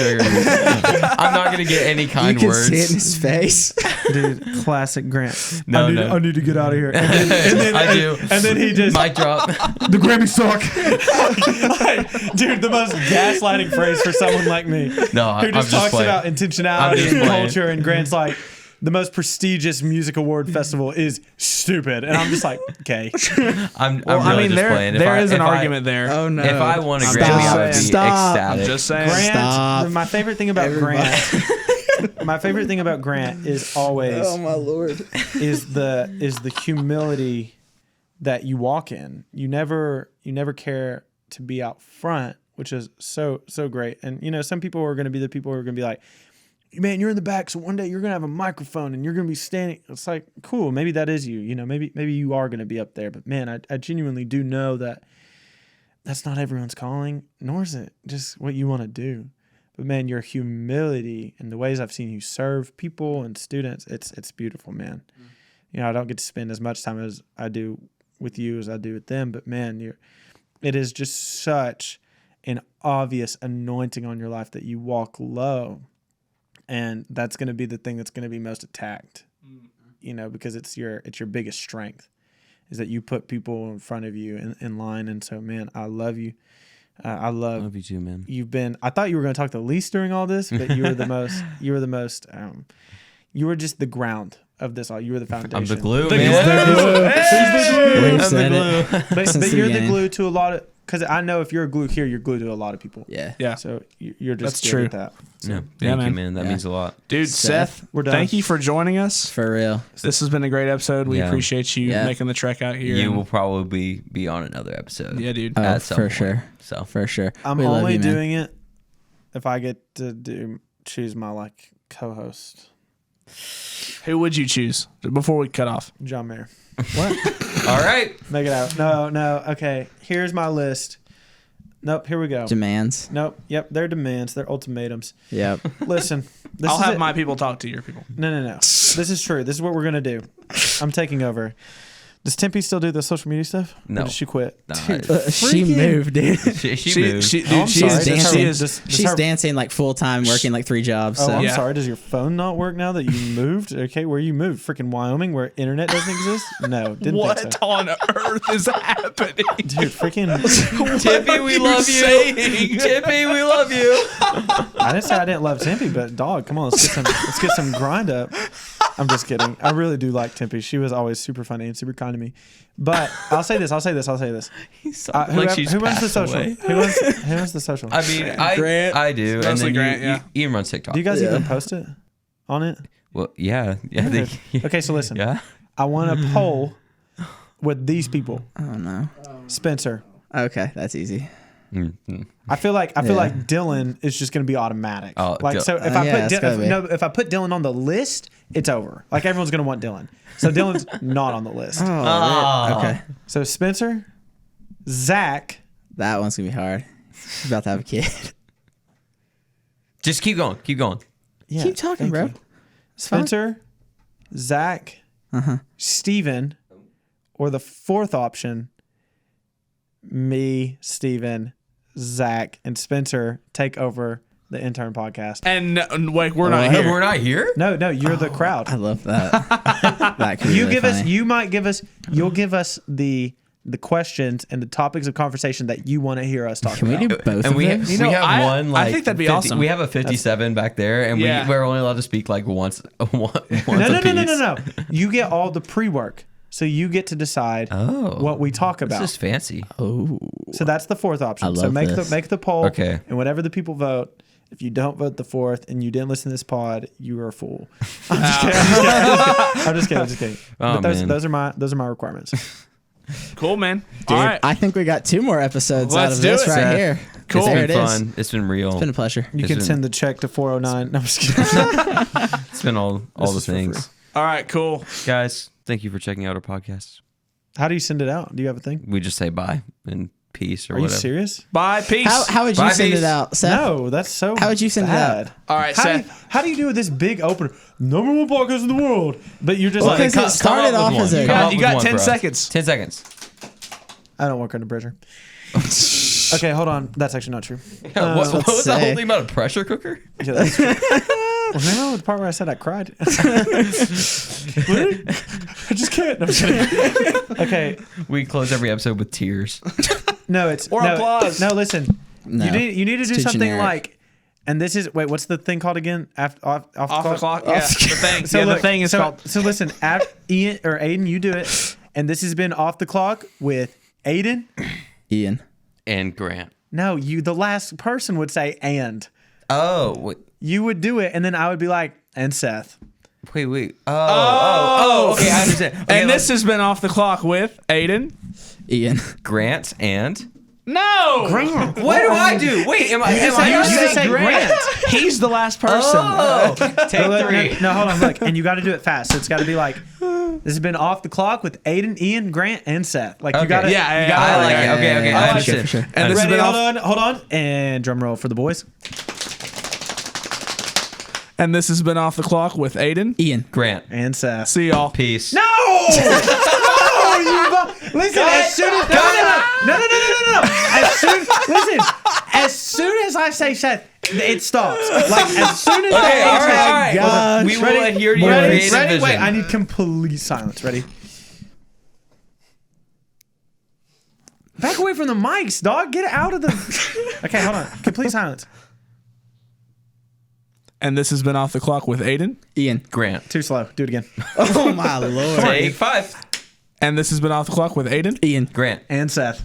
going to get any kind words. You can see it in his face. Dude, classic Grant. I need to get out of here. And then, I do. And then he just... Mic drop. The Grammys suck. Dude, the most gaslighting phrase for someone like me. No, who just talks about intentionality and culture, and Grant's like, the most prestigious music award festival is stupid. And I'm just like, okay. I'm really just playing. There is an argument there. Oh, no. If I won a Grammy, I would be ecstatic. I'm just saying. Grant, my favorite thing about Grant is always, oh my Lord, is the humility that you walk in. You never care to be out front, which is so great. And some people are going to be the people who are going to be like, man, you're in the back, so one day you're going to have a microphone and you're going to be standing. It's like, cool, maybe that is you. Maybe you are going to be up there. But man, I genuinely do know that that's not everyone's calling, nor is it just what you want to do. But man, your humility and the ways I've seen you serve people and students, it's beautiful, man. I don't get to spend as much time as I do with you as I do with them, but man, it is just such an obvious anointing on your life that you walk low. And that's going to be the thing that's going to be most attacked, because it's your biggest strength, is that you put people in front of you in line. And so, man, I love you. I love you too, man. I thought you were going to talk the least during all this, but you were the most, you were just the ground of this all. You were the foundation. I'm the glue, man. I'm the glue. But you're the glue to a lot of, because I know if you're a glue here, you're glue to a lot of people. Yeah. So you're just that's true. At that. So, thank you, man. That means a lot. Dude, Seth, we're done. Thank you for joining us. For real. This has been a great episode. We appreciate you making the trek out here. You will probably be on another episode. Yeah, dude. For sure. So for sure. I'm only doing it if I get to choose my co-host. Who would you choose before we cut off? John Mayer. What? All right. Make it out. No. Okay. Here's my list. Nope. Here we go. Demands. Nope. Yep. They're demands. They're ultimatums. Yep. Listen. I'll have my people talk to your people. No. This is true. This is what we're going to do. I'm taking over. Does Tempe still do the social media stuff? No. Or did she quit? Nah, She moved, dude. she moved. She's dancing. She's her- dancing like full time, working like 3 jobs. Oh, So. I'm Yeah. sorry. Does your phone not work now that you moved? Okay, where you moved? Freaking Wyoming, where internet doesn't exist? No, didn't What think so. on earth is happening? Dude, freaking. Tippy, we love you. Tippy, we love you. I didn't say I didn't love Tempe, but dog, come on, let's get some grind up. I'm just kidding. I really do like Tempe. She was always super funny and super kind to me. But I'll say this. Who runs the social? Who runs the social? I mean, Grant. I do, and Mostly then Grant, yeah. Ian runs TikTok. Do you guys even post it on it? Well, yeah. Okay, so listen. Yeah. I want a poll with these people. I don't know. Spencer. Okay, that's easy. Mm-hmm. I feel like Dylan is just going to be automatic. Oh, like so, if it's I put Dylan on the list, it's over. Like everyone's going to want Dylan. So Dylan's not on the list. Okay. So Spencer, Zach. That one's going to be hard. He's about to have a kid. Just keep going. Keep going. Yeah, Keep talking, thank bro. you. It's fine. Spencer, Zach, Steven, or the fourth option, me, Steven, Zach, and Spencer take over the intern podcast. And wait, we're not What? here. We're not here. No, you're the crowd. I love that. That could be You really give us. funny. You'll give us the questions and the topics of conversation that you want to hear us talk Can we about. do both And of we them? have I- one. Like I think that'd be 50 awesome. We have a 57 back there, and Yeah. we're only allowed to speak like once. No. You get all the pre-work, so you get to decide what we talk about. This is fancy. Oh. So that's the fourth option. I So love make this. the poll. Okay. And whatever the people vote, if you don't vote the fourth and you didn't listen to this pod, you are a fool. I'm just kidding. Oh, But man. those are my requirements. Cool, man. Dude, All right. I think we got 2 more episodes Let's out of do this it, right Seth. here. Cool. There It's it been is. fun. It's been real. It's been a pleasure. You can send the check to 409. No, I'm just kidding. It's been all the is for things, All right, cool. guys. Thank you for checking out our podcast. How do you send it out? Do you have a thing? We just say bye and peace or Are you whatever. serious? Bye. Peace. How would you Bye, send peace. it out, Seth? No, that's so. How would you send it bad. out? All right, Seth. How do you do this big opener? Number 1 podcast in the world, but you're just Well, like, because it started up off with as one. a. Come up You with got one 10 for us. seconds. 10 seconds. I don't work under pressure. Okay, hold on. That's actually not true. What was let's that whole say. thing about a pressure cooker? Yeah, that's true. Remember the part where I said I cried? I just can't. No, I'm kidding. Okay. We close every episode with tears. No, it's Or applause. No, listen. No, you need to do too something generic. like, and this is wait, what's the thing called again? Off Off the clock. Yeah, the thing. So Yeah, the look, thing is called. So listen, Ian or Aidan, you do it, and this has been Off the Clock with Aidan. Ian. And Grant. No, the last person would say and. Oh, wait. You would do it, and then I would be like, and Seth. Wait. Oh, okay, I understand. Okay, And this has been Off the Clock with Aidan. Ian. Grant and. No. Grant. What do I do? Wait, am I? You just say Grant. He's the last person. Oh, take No, 3. no, hold on, look, and you got to do it fast. So it's got to be like, this has been Off the Clock with Aidan, Ian, Grant, and Seth. Like you Okay. got to, Yeah, you gotta I like it. Okay, yeah, I for understand. sure. And this has Ready? been Hold on, and drum roll for the boys. And this has been Off the Clock with Aidan. Ian. Grant. And Seth. See y'all. Peace. No! Listen, as soon as no. As soon as I say Seth, it stops. Like as soon as Okay, I all right. gosh. We will adhere to your ready, creative ready? vision. Wait, I need complete silence. Ready? Back away from the mics, dog. Get out of the. Okay, hold on. Complete silence. And this has been Off the Clock with Aidan. Ian. Grant. Too slow. Do it again. Oh my lord. Take 5. And this has been Off the Clock with Aidan. Ian. Grant. And Seth.